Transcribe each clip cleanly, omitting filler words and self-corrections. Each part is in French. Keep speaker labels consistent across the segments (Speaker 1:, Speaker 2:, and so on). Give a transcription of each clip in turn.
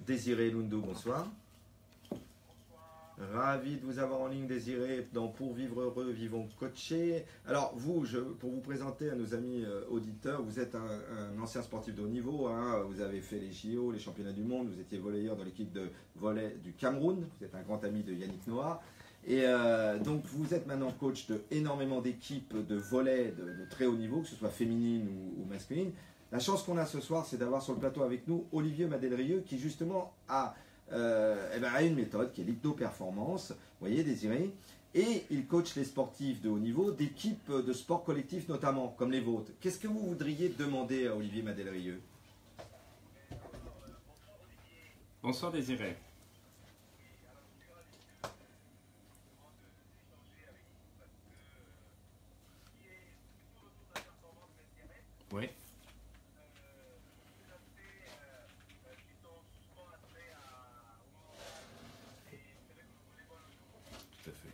Speaker 1: Désiré Lundo, bonsoir. Ravi de vous avoir en ligne, Désiré, dans Pour Vivre Heureux, Vivons Coachés. Alors, vous, pour vous présenter à nos amis auditeurs, vous êtes un ancien sportif de haut niveau, hein, vous avez fait les JO, les championnats du monde, vous étiez volleyeur dans l'équipe de volley du Cameroun, vous êtes un grand ami de Yannick Noah. Et donc, vous êtes maintenant coach de énormément d'équipes de volley de très haut niveau, que ce soit féminine ou masculine. La chance qu'on a ce soir, c'est d'avoir sur le plateau avec nous Olivier Madelrieux, qui justement a une méthode qui est l'hypno-performance, vous voyez Désiré, et il coach les sportifs de haut niveau, d'équipes de sport collectif notamment, comme les vôtres. Qu'est-ce que vous voudriez demander à Olivier Madelrieux?
Speaker 2: Bonsoir Désiré. Oui. Tout à fait.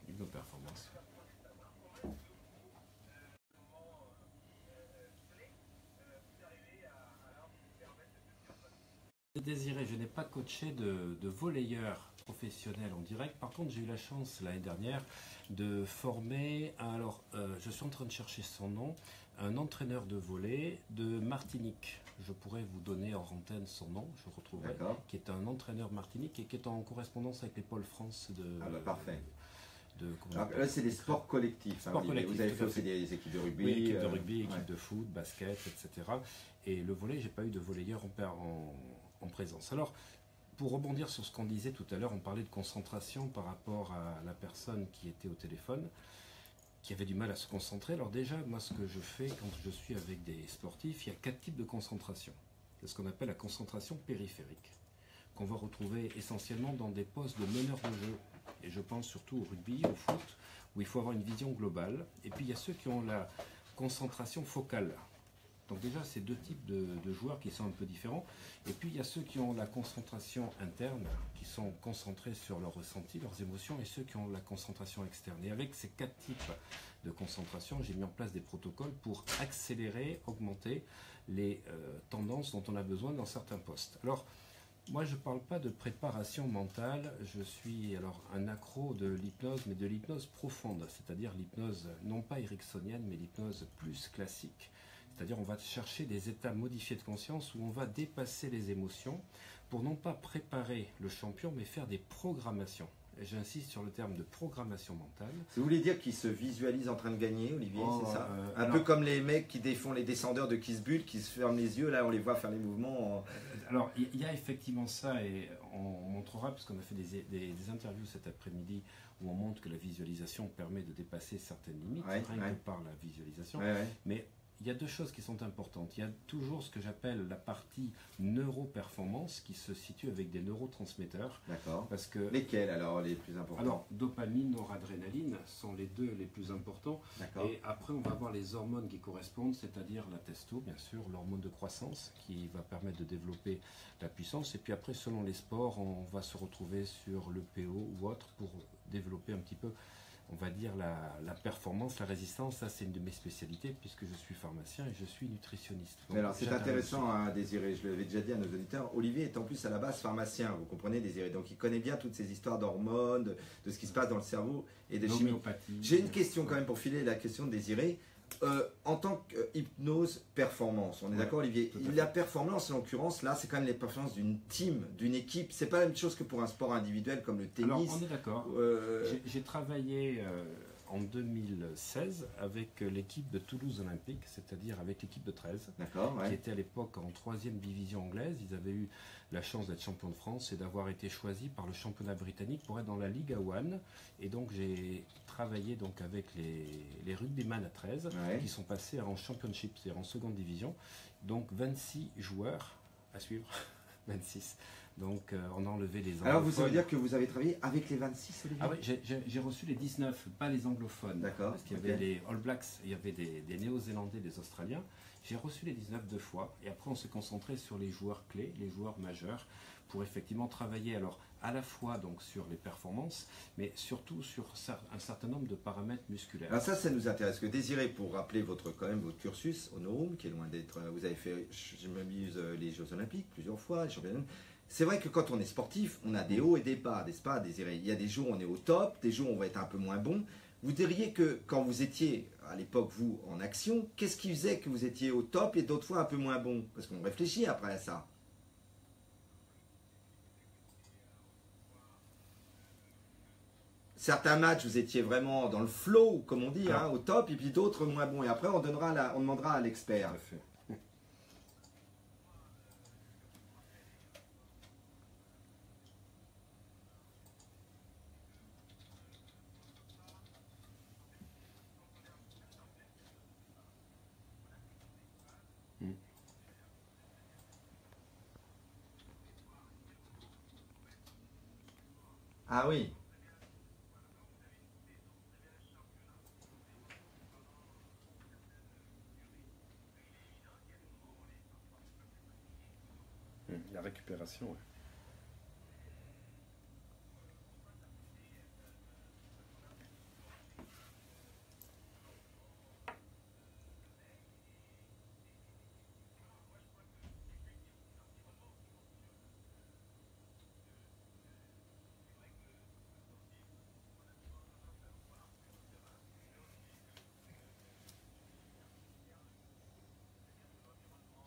Speaker 2: Hypno-performance. Désiré, je n'ai pas coaché de volleyeur professionnel en direct. Par contre, j'ai eu la chance l'année dernière de former, alors je suis en train de chercher son nom, un entraîneur de volley de Martinique. Je pourrais vous donner en antenne son nom, je retrouverai, qui est un entraîneur Martinique et qui est en correspondance avec les pôles France de...
Speaker 1: Ah bah parfait. Là, c'est des sports collectifs. Vous avez fait aussi des équipes de rugby.
Speaker 2: Oui, équipes de rugby, équipes de foot, basket, etc. Et le volley, j'ai pas eu de volleyeur en présence. Alors, pour rebondir sur ce qu'on disait tout à l'heure, on parlait de concentration par rapport à la personne qui était au téléphone, qui avait du mal à se concentrer. Alors déjà, moi, ce que je fais quand je suis avec des sportifs, il y a 4 types de concentration. C'est ce qu'on appelle la concentration périphérique, qu'on va retrouver essentiellement dans des postes de meneurs de jeu. Et je pense surtout au rugby, au foot, où il faut avoir une vision globale. Et puis, il y a ceux qui ont la concentration focale. Donc déjà, c'est deux types de joueurs qui sont un peu différents. Et puis, il y a ceux qui ont la concentration interne, qui sont concentrés sur leurs ressentis, leurs émotions, et ceux qui ont la concentration externe. Et avec ces 4 types de concentration, j'ai mis en place des protocoles pour accélérer, augmenter les tendances dont on a besoin dans certains postes. Alors, moi, je ne parle pas de préparation mentale, je suis alors un accro de l'hypnose, mais de l'hypnose profonde, c'est-à-dire l'hypnose non pas ericksonienne, mais l'hypnose plus classique. C'est-à-dire on va chercher des états modifiés de conscience où on va dépasser les émotions pour non pas préparer le champion, mais faire des programmations. J'insiste sur le terme de programmation mentale.
Speaker 1: Vous voulez dire qu'il se visualise en train de gagner, Olivier, c'est ça Un peu comme les mecs qui défont les descendeurs de Kiss Bull, qui se ferment les yeux, là on les voit faire les mouvements.
Speaker 2: Alors il y a effectivement ça et on montrera, puisqu'on a fait des interviews cet après-midi où on montre que la visualisation permet de dépasser certaines limites, rien que par la visualisation. Mais il y a deux choses qui sont importantes. Il y a toujours ce que j'appelle la partie neuroperformance qui se situe avec des neurotransmetteurs.
Speaker 1: D'accord.
Speaker 2: Parce que,
Speaker 1: lesquels alors les plus importants?
Speaker 2: Alors, dopamine, noradrénaline sont les deux les plus importants. Et après, on va avoir les hormones qui correspondent, c'est-à-dire la testo, bien sûr, l'hormone de croissance qui va permettre de développer la puissance. Et puis après, selon les sports, on va se retrouver sur le PO ou autre pour développer un petit peu, on va dire, la performance, la résistance. Ça, c'est une de mes spécialités puisque je suis pharmacien et je suis nutritionniste.
Speaker 1: Donc, alors, c'est intéressant, hein, Désiré, je l'avais déjà dit à nos auditeurs. Olivier est en plus à la base pharmacien, vous comprenez, Désiré. Donc, il connaît bien toutes ces histoires d'hormones, de ce qui se passe dans le cerveau et de chimie. J'ai une question quand même pour filer la question de Désiré. En tant qu'hypnose performance, on est d'accord, Olivier? La performance, en l'occurrence, là, c'est quand même les performances d'une team, d'une équipe. C'est pas la même chose que pour un sport individuel comme le tennis.
Speaker 2: Alors, on est d'accord. J'ai travaillé en 2016 avec l'équipe de Toulouse Olympique, c'est-à-dire avec l'équipe de 13, qui était à l'époque en 3e division anglaise. Ils avaient eu la chance d'être champion de France et d'avoir été choisis par le championnat britannique pour être dans la Liga One. Et donc j'ai travaillé donc avec les rugbyman à 13 qui sont passés en championship, c'est-à-dire en seconde division. Donc 26 joueurs à suivre, 26. Donc on a enlevé les anglophones.
Speaker 1: Alors ça veut dire que vous avez travaillé avec les 26, Olivier?
Speaker 2: Ah oui, j'ai reçu les 19, pas les anglophones.
Speaker 1: D'accord.
Speaker 2: Parce qu'il y avait les All Blacks, il y avait des Néo-Zélandais, des Australiens. J'ai reçu les 19 deux fois. Et après on s'est concentré sur les joueurs clés, les joueurs majeurs, pour effectivement travailler alors à la fois donc sur les performances, mais surtout sur un certain nombre de paramètres musculaires.
Speaker 1: Alors ça nous intéresse. Que Désiré, pour rappeler votre cursus au Norum, qui est loin d'être... Vous avez fait, je m'amuse, les Jeux Olympiques plusieurs fois, les championnats. C'est vrai que quand on est sportif, on a des hauts et des bas, n'est-ce pas, Désiré? Il y a des jours où on est au top, des jours où on va être un peu moins bon. Vous diriez que quand vous étiez, à l'époque, vous, en action, qu'est-ce qui faisait que vous étiez au top et d'autres fois un peu moins bon? Parce qu'on réfléchit après à ça. Certains matchs, vous étiez vraiment dans le flow, comme on dit, hein, au top, et puis d'autres moins bons. Et après, on demandera à l'expert. Ah oui.
Speaker 2: La récupération, ouais.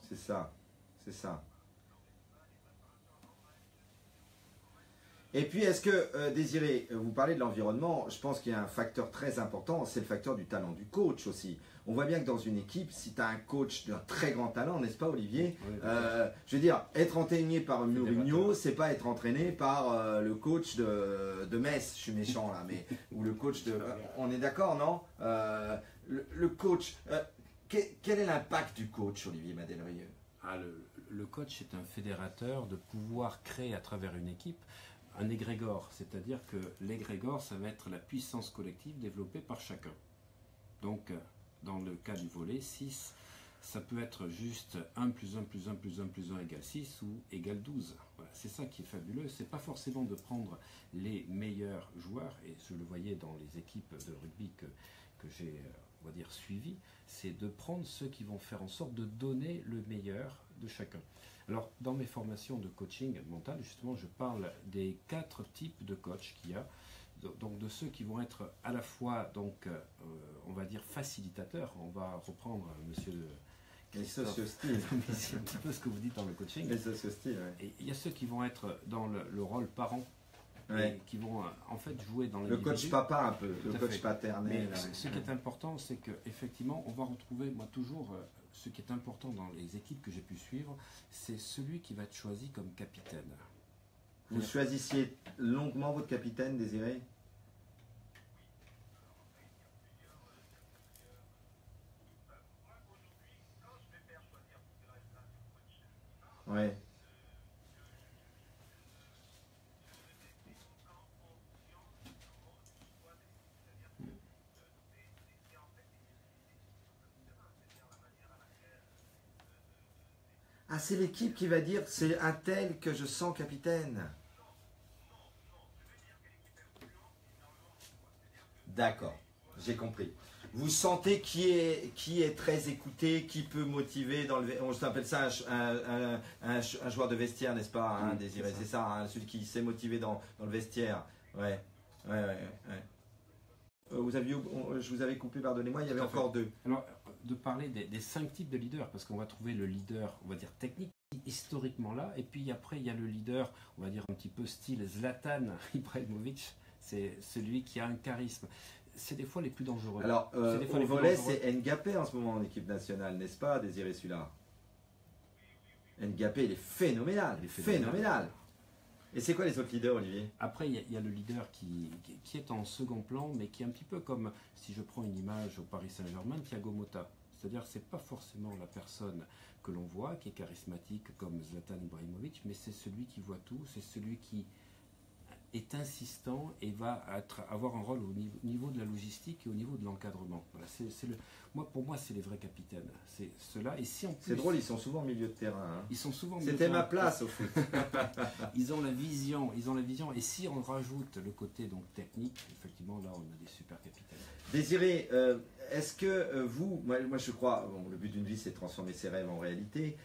Speaker 1: C'est ça, c'est ça. Et puis, est-ce que, Désiré, vous parlez de l'environnement, je pense qu'il y a un facteur très important, c'est le facteur du talent du coach aussi. On voit bien que dans une équipe, si tu as un coach d'un très grand talent, n'est-ce pas, Olivier?
Speaker 2: Oui,
Speaker 1: je veux dire, être entraîné par Mourinho, c'est pas être entraîné par le coach de Metz, je suis méchant là, mais ou le coach de... on est d'accord, non? Le coach... quel est l'impact du coach, Olivier Madelrieux?
Speaker 2: Le coach est un fédérateur de pouvoir créer à travers une équipe un égrégore, c'est-à-dire que l'égrégore, ça va être la puissance collective développée par chacun. Donc, dans le cas du volley, 6, ça peut être juste 1 plus 1 plus 1 plus 1 plus 1 égale 6 ou égale 12. Voilà, c'est ça qui est fabuleux. C'est pas forcément de prendre les meilleurs joueurs, et je le voyais dans les équipes de rugby que j'ai, on va dire, suivies, c'est de prendre ceux qui vont faire en sorte de donner le meilleur de chacun. Alors, dans mes formations de coaching mental, justement, je parle des 4 types de coachs qu'il y a. Donc, de ceux qui vont être à la fois, donc, on va dire, facilitateurs. On va reprendre monsieur
Speaker 1: les sociostyles.
Speaker 2: C'est un petit peu ce que vous dites dans le coaching.
Speaker 1: Les sociostyles, ouais.
Speaker 2: Et il y a ceux qui vont être dans le rôle parent.
Speaker 1: Ouais.
Speaker 2: Et qui vont en fait jouer dans
Speaker 1: le coach papa un peu, le coach paternel.
Speaker 2: Mais ce qui est important, c'est qu'effectivement, on va retrouver, moi toujours, ce qui est important dans les équipes que j'ai pu suivre, c'est celui qui va être choisi comme capitaine.
Speaker 1: Vous choisissiez longuement votre capitaine, Désiré? Ouais. Ah, c'est l'équipe qui va dire c'est un tel que je sens capitaine. D'accord, j'ai compris. Vous sentez qui est très écouté, qui peut motiver dans le... On s'appelle ça un joueur de vestiaire, n'est-ce pas, hein, Désiré? C'est ça, hein, celui qui sait motiver dans le vestiaire. Ouais. Je vous avais coupé, pardonnez-moi, il y avait encore 2.
Speaker 2: Alors, de parler des 5 types de leaders, parce qu'on va trouver le leader, on va dire technique, historiquement là, et puis après il y a le leader, on va dire un petit peu style Zlatan Ibrahimovic, c'est celui qui a un charisme. c'est des fois les plus dangereux.
Speaker 1: Alors,
Speaker 2: C'est des fois
Speaker 1: au
Speaker 2: les plus
Speaker 1: volet,
Speaker 2: dangereux.
Speaker 1: c'est Ngapé en ce moment en équipe nationale, n'est-ce pas, Désiré celui-là? Ngapé, il est phénoménal,
Speaker 2: Il est phénoménal.
Speaker 1: phénoménal. Et c'est quoi les autres leaders, Olivier?
Speaker 2: Après, il y a le leader qui est en second plan, mais qui est un petit peu comme, si je prends une image au Paris Saint-Germain, Thiago Motta. C'est-à-dire que ce n'est pas forcément la personne que l'on voit, qui est charismatique comme Zlatan Ibrahimovic, mais c'est celui qui voit tout, c'est celui qui est insistant et va avoir un rôle au niveau de la logistique et au niveau de l'encadrement. Voilà, pour moi, c'est les vrais capitaines. C'est ceux-là. Et si en plus,
Speaker 1: C'est drôle, ils sont souvent au milieu de terrain. Hein.
Speaker 2: ils sont souvent
Speaker 1: C'était ma place au foot.
Speaker 2: ils ont la vision, et si on rajoute le côté donc technique, effectivement là on a des super capitaines.
Speaker 1: Désiré, est-ce que vous, moi je crois, bon, le but d'une vie c'est de transformer ses rêves en réalité.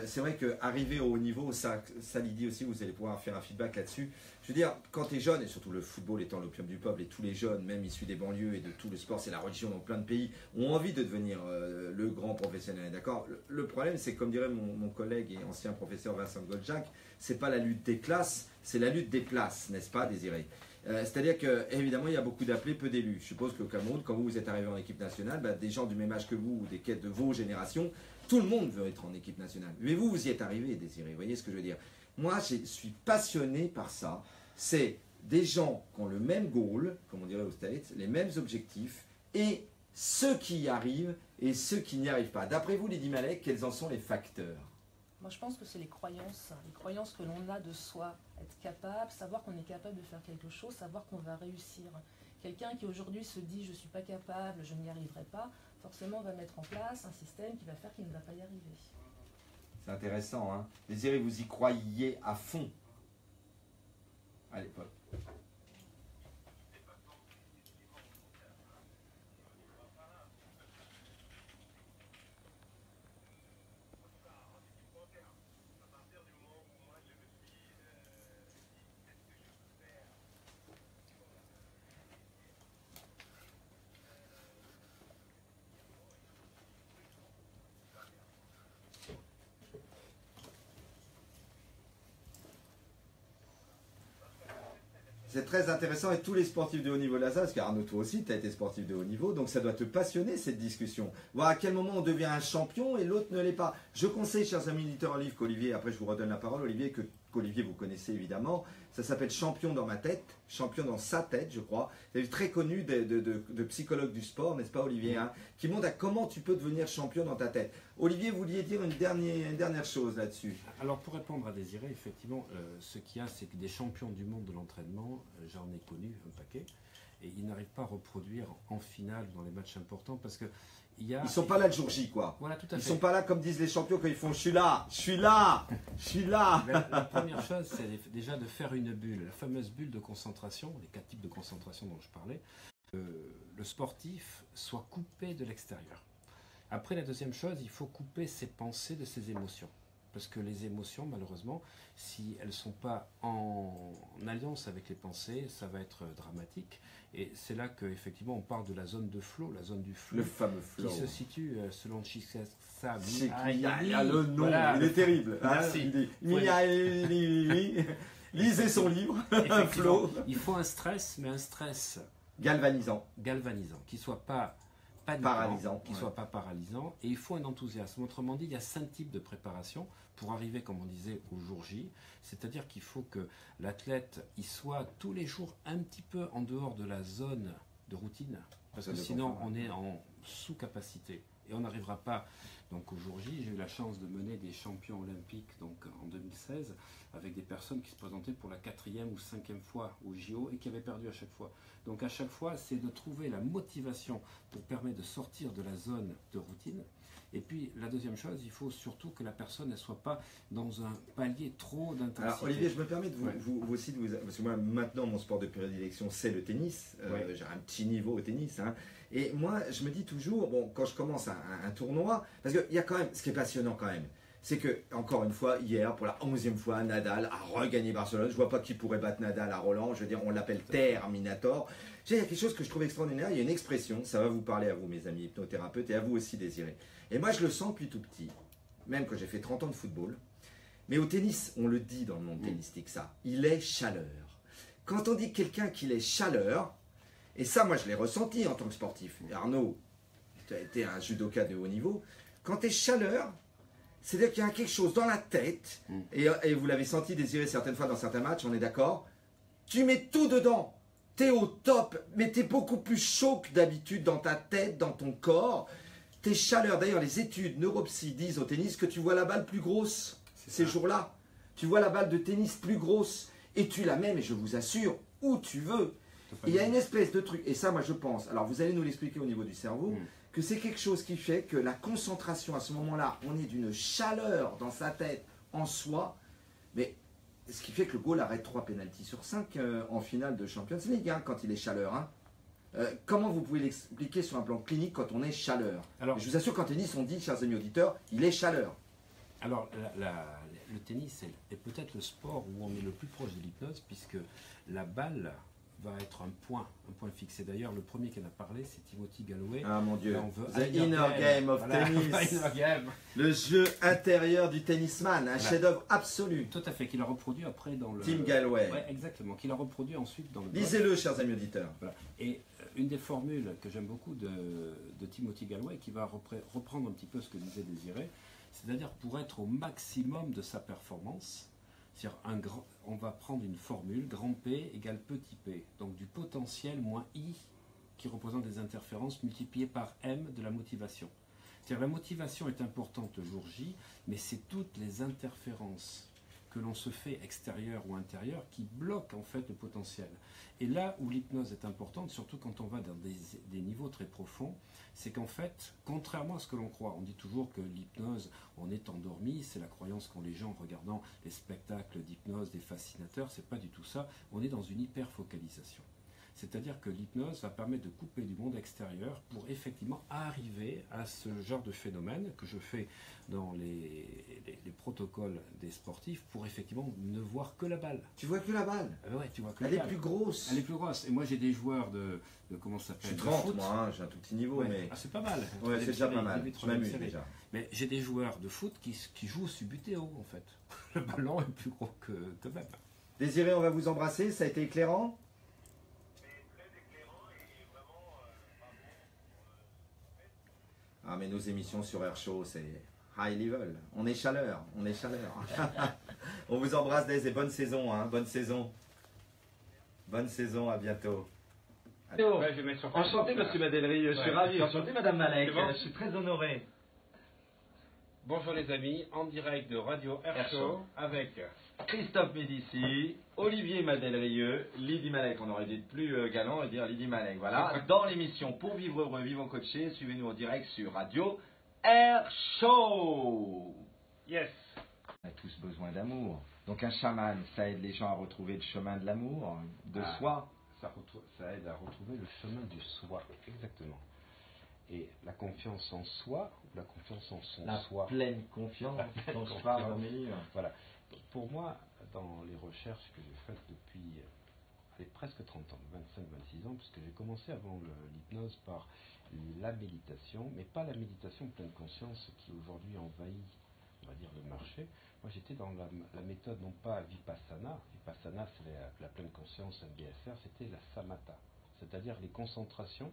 Speaker 1: C'est vrai qu'arriver au haut niveau, ça Lydie aussi, vous allez pouvoir faire un feedback là-dessus. Je veux dire, quand tu es jeune, et surtout le football étant l'opium du peuple, et tous les jeunes, même issus des banlieues et de tout le sport, c'est la religion dans plein de pays, ont envie de devenir le grand professionnel. D'accord. Le problème, c'est comme dirait mon collègue et ancien professeur Vincent Goldjack, c'est pas la lutte des classes, c'est la lutte des places, n'est-ce pas, Désiré? C'est-à-dire qu'évidemment, il y a beaucoup d'appelés, peu d'élus. Je suppose qu'au Cameroun, quand vous êtes arrivé en équipe nationale, des gens du même âge que vous ou des quêtes de vos générations, tout le monde veut être en équipe nationale. Mais vous y êtes arrivé, Désiré. Vous voyez ce que je veux dire? Moi, je suis passionné par ça. C'est des gens qui ont le même goal, comme on dirait aux States, les mêmes objectifs, et ceux qui y arrivent et ceux qui n'y arrivent pas. D'après vous, Lydie Malek, quels en sont les facteurs?
Speaker 3: Moi, je pense que c'est les croyances que l'on a de soi, être capable, savoir qu'on est capable de faire quelque chose, savoir qu'on va réussir. Quelqu'un qui aujourd'hui se dit je ne suis pas capable, je n'y arriverai pas, forcément va mettre en place un système qui va faire qu'il ne va pas y arriver.
Speaker 1: C'est intéressant, hein? Désiré, vous y croyiez à fond à l'époque. C'est très intéressant et tous les sportifs de haut niveau là, parce qu'Arnaud, toi aussi, tu as été sportif de haut niveau, donc ça doit te passionner cette discussion. Voir à quel moment on devient un champion et l'autre ne l'est pas. Je conseille, chers amis éditeurs, un livre qu'Olivier, après je vous redonne la parole, Olivier, qu'Olivier vous connaissez évidemment. Ça s'appelle Champion dans ma tête, champion dans sa tête, je crois. C'est très connu de psychologues du sport, n'est-ce pas, Olivier, hein, qui montre à comment tu peux devenir champion dans ta tête. Olivier, vous vouliez dire une dernière chose là-dessus?
Speaker 2: Alors pour répondre à Désiré, effectivement, ce qu'il y a, c'est que des champions du monde de l'entraînement, j'en ai connu un paquet, et ils n'arrivent pas à reproduire en finale dans les matchs importants parce que
Speaker 1: ils sont pas là le jour J, quoi.
Speaker 2: Voilà, tout à fait.
Speaker 1: Ils sont pas là comme disent les champions quand ils font je suis là, je suis là, je suis là.
Speaker 2: La première chose, c'est déjà de faire une bulle, la fameuse bulle de concentration, les 4 types de concentration dont je parlais. Le sportif soit coupé de l'extérieur. Après, la deuxième chose, il faut couper ses pensées de ses émotions. Parce que les émotions, malheureusement, si elles ne sont pas en alliance avec les pensées, ça va être dramatique. Et c'est là qu'effectivement, on parle de la zone de flow, la zone du flow.
Speaker 1: Le fameux flow.
Speaker 2: Qui se situe, selon Csikszentmihalyi.
Speaker 1: Le nom, voilà, il est terrible.
Speaker 2: Merci.
Speaker 1: Lisez son livre, Flow.
Speaker 2: Il faut un stress, mais un stress
Speaker 1: galvanisant,
Speaker 2: qui ne soit pas
Speaker 1: paralysant,
Speaker 2: soit pas paralysant, et il faut un enthousiasme. Autrement dit, il y a 5 types de préparation pour arriver, comme on disait, au jour J. C'est-à-dire qu'il faut que l'athlète il soit tous les jours un petit peu en dehors de la zone de routine, parce que sinon on est en sous-capacité et on n'arrivera pas. Donc au jour J, j'ai eu la chance de mener des champions olympiques donc en 2016 avec des personnes qui se présentaient pour la 4e ou 5e fois au JO et qui avaient perdu à chaque fois. Donc à chaque fois, c'est de trouver la motivation pour permettre de sortir de la zone de routine. Et puis la deuxième chose, il faut surtout que la personne ne soit pas dans un palier trop d'intensité.
Speaker 1: Alors Olivier, je me permets de vous aussi, parce que moi maintenant mon sport de prédilection c'est le tennis. J'ai un petit niveau au tennis. Hein. Et moi je me dis toujours, bon, quand je commence un tournoi, parce qu'il y a quand même, ce qui est passionnant quand même, c'est que, encore une fois, hier, pour la 11e fois, Nadal a regagné Barcelone. Je ne vois pas qui pourrait battre Nadal à Roland. Je veux dire, on l'appelle Terminator. Il y a quelque chose que je trouve extraordinaire. Il y a une expression, ça va vous parler à vous, mes amis hypnothérapeutes, et à vous aussi, Désiré. Et moi, je le sens depuis tout petit, même quand j'ai fait 30 ans de football. Mais au tennis, on le dit dans le monde tennistique, ça. Il est chaleur. Quand on dit quelqu'un qu'il est chaleur, Et ça, moi, je l'ai ressenti en tant que sportif. Et Arnaud, tu as été un judoka de haut niveau. Quand tu es chaleur, c'est-à-dire qu'il y a quelque chose dans la tête, et vous l'avez senti désirer certaines fois dans certains matchs, on est d'accord, tu mets tout dedans. Tu es au top, mais tu es beaucoup plus chaud que d'habitude dans ta tête, dans ton corps. Tes chaleurs, d'ailleurs, les études neuropsy disent au tennis que tu vois la balle plus grosse ces jours-là. Tu vois la balle de tennis plus grosse et tu la mets, mais je vous assure, où tu veux. Il y a une espèce de truc, et ça, moi, je pense, alors vous allez nous l'expliquer au niveau du cerveau, que c'est quelque chose qui fait que la concentration, à ce moment-là, on est d'une chaleur dans sa tête, en soi, mais ce qui fait que le goal arrête 3 pénaltys sur 5 en finale de Champions League, hein, quand il est chaleur. Hein. Comment vous pouvez l'expliquer sur un plan clinique quand on est chaleur? Alors, je vous assure qu'en tennis, on dit, chers amis auditeurs, il est chaleur.
Speaker 2: Alors, le tennis est peut-être le sport où on est le plus proche de l'hypnose, puisque la balle va être un point fixe. Et d'ailleurs, le premier qui en a parlé, c'est Timothy Galloway.
Speaker 1: Ah mon Dieu,
Speaker 2: The
Speaker 1: Inner Game of Tennis. Le jeu intérieur du tennisman, un chef-d'œuvre absolu.
Speaker 2: Tout à fait, qu'il a reproduit après dans le...
Speaker 1: Tim Galloway.
Speaker 2: Ouais, exactement, qu'il a reproduit ensuite dans le...
Speaker 1: Lisez-le, chers amis auditeurs.
Speaker 2: Voilà. Et une des formules que j'aime beaucoup de Timothy Galloway, qui va reprendre un petit peu ce que disait Désiré, c'est-à-dire pour être au maximum de sa performance, c'est-à-dire on va prendre une formule, grand P égale petit p, donc du potentiel moins I qui représente des interférences multipliées par M de la motivation. C'est-à-dire la motivation est importante le jour J, mais c'est toutes les interférences que l'on se fait extérieures ou intérieures qui bloquent en fait le potentiel. Et là où l'hypnose est importante, surtout quand on va dans des niveaux très profonds, c'est qu'en fait, contrairement à ce que l'on croit, on dit toujours que l'hypnose, on est endormi, c'est la croyance qu'ont les gens en regardant les spectacles d'hypnose, des fascinateurs, c'est pas du tout ça, on est dans une hyper-focalisation. C'est-à-dire que l'hypnose va permettre de couper du monde extérieur pour effectivement arriver à ce genre de phénomène que je fais dans les protocoles des sportifs pour effectivement ne voir que la balle.
Speaker 1: Tu vois que la balle?
Speaker 2: Ouais, tu vois que
Speaker 1: Elle est plus grosse.
Speaker 2: Elle est plus grosse. Et moi j'ai des joueurs de comment ça s'appelle?
Speaker 1: Je suis 30 moi, hein, j'ai un tout petit niveau.
Speaker 2: Ouais.
Speaker 1: Mais...
Speaker 2: Ah, c'est pas mal.
Speaker 1: Ouais, c'est déjà pas mal. Je m'amuse déjà.
Speaker 2: Mais j'ai des joueurs de foot qui jouent au Subutéo en fait. Le ballon est plus gros que même.
Speaker 1: Désiré, on va vous embrasser, ça a été éclairant? Ah mais nos émissions sur Air Show, c'est high level. On est chaleur, on est chaleur. On vous embrasse Dez et bonne saison, hein, bonne saison. Bonne saison, à bientôt.
Speaker 4: Ouais, enchanté monsieur Madelry, je suis ravi. Enchanté madame Malek,
Speaker 5: bon,
Speaker 4: je suis très honoré.
Speaker 2: Bonjour les amis, en direct de Radio Air Show avec
Speaker 4: Christophe Médici, Olivier Madelrieux, Lydie Malek. On aurait dû être plus galant et dire Lydie Malek. Voilà, dans l'émission Pour vivre heureux, vivons coachés, suivez-nous en direct sur Radio Air Show.
Speaker 5: Yes.
Speaker 4: On a tous besoin d'amour. Donc un chaman, ça aide les gens à retrouver le chemin de l'amour, de soi.
Speaker 2: Ça aide à retrouver le chemin du soi, exactement. Et la confiance en soi, ou la confiance en son soi.
Speaker 4: Pleine confiance dont je parle dans mes livres.
Speaker 2: Voilà. Pour moi, dans les recherches que j'ai faites depuis presque 30 ans, 25-26 ans, puisque j'ai commencé avant l'hypnose par la méditation, mais pas la méditation pleine conscience qui aujourd'hui envahit, on va dire, le marché. Moi j'étais dans la méthode non pas Vipassana, Vipassana c'est la pleine conscience, MBSR, c'était la Samatha, c'est-à-dire les concentrations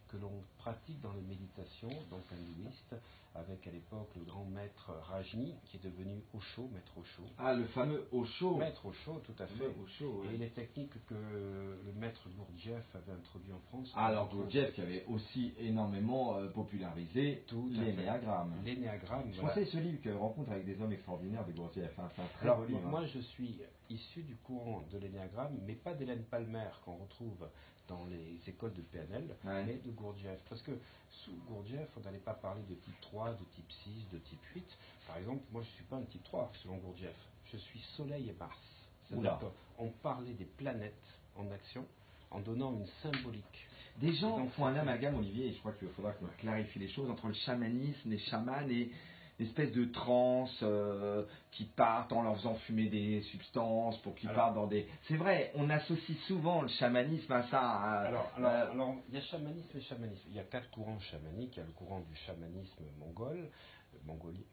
Speaker 2: que l'on pratique dans les méditations, donc hindouistes, avec à l'époque le grand maître Rajni, qui est devenu Osho, maître Osho.
Speaker 4: Ah, le fameux Osho.
Speaker 2: Maître Osho, tout à fait.
Speaker 4: Osho, oui.
Speaker 2: Et les techniques que le maître Gurdjieff avait introduites en France.
Speaker 4: Alors Gurdjieff qui avait aussi énormément popularisé l'énéagramme.
Speaker 2: L'énéagramme,
Speaker 4: Je pensais ce livre que Rencontre avec des hommes extraordinaires de Gurdjieff. Hein, c'est un très
Speaker 2: alors,
Speaker 4: beau livre.
Speaker 2: Moi je suis issu du courant de l'énéagramme, mais pas d'Hélène Palmer qu'on retrouve dans les écoles de PNL, mais de Gurdjieff. Parce que sous Gurdjieff, on n'allait pas parler de type 3, de type 6, de type 8. Par exemple, moi je ne suis pas un type 3 selon Gurdjieff. Je suis Soleil et Mars. On parlait des planètes en action en donnant une symbolique.
Speaker 4: Des gens font un amalgame, Olivier, et je crois qu'il faudra qu'on clarifie les choses, entre le chamanisme, les chamans et l'espèce de transe qui partent en leur faisant fumer des substances pour qu'ils partent dans des... C'est vrai, on associe souvent le chamanisme à ça.
Speaker 2: Alors, il y a chamanisme et chamanisme. Il y a 4 courants chamaniques. Il y a le courant du chamanisme mongol,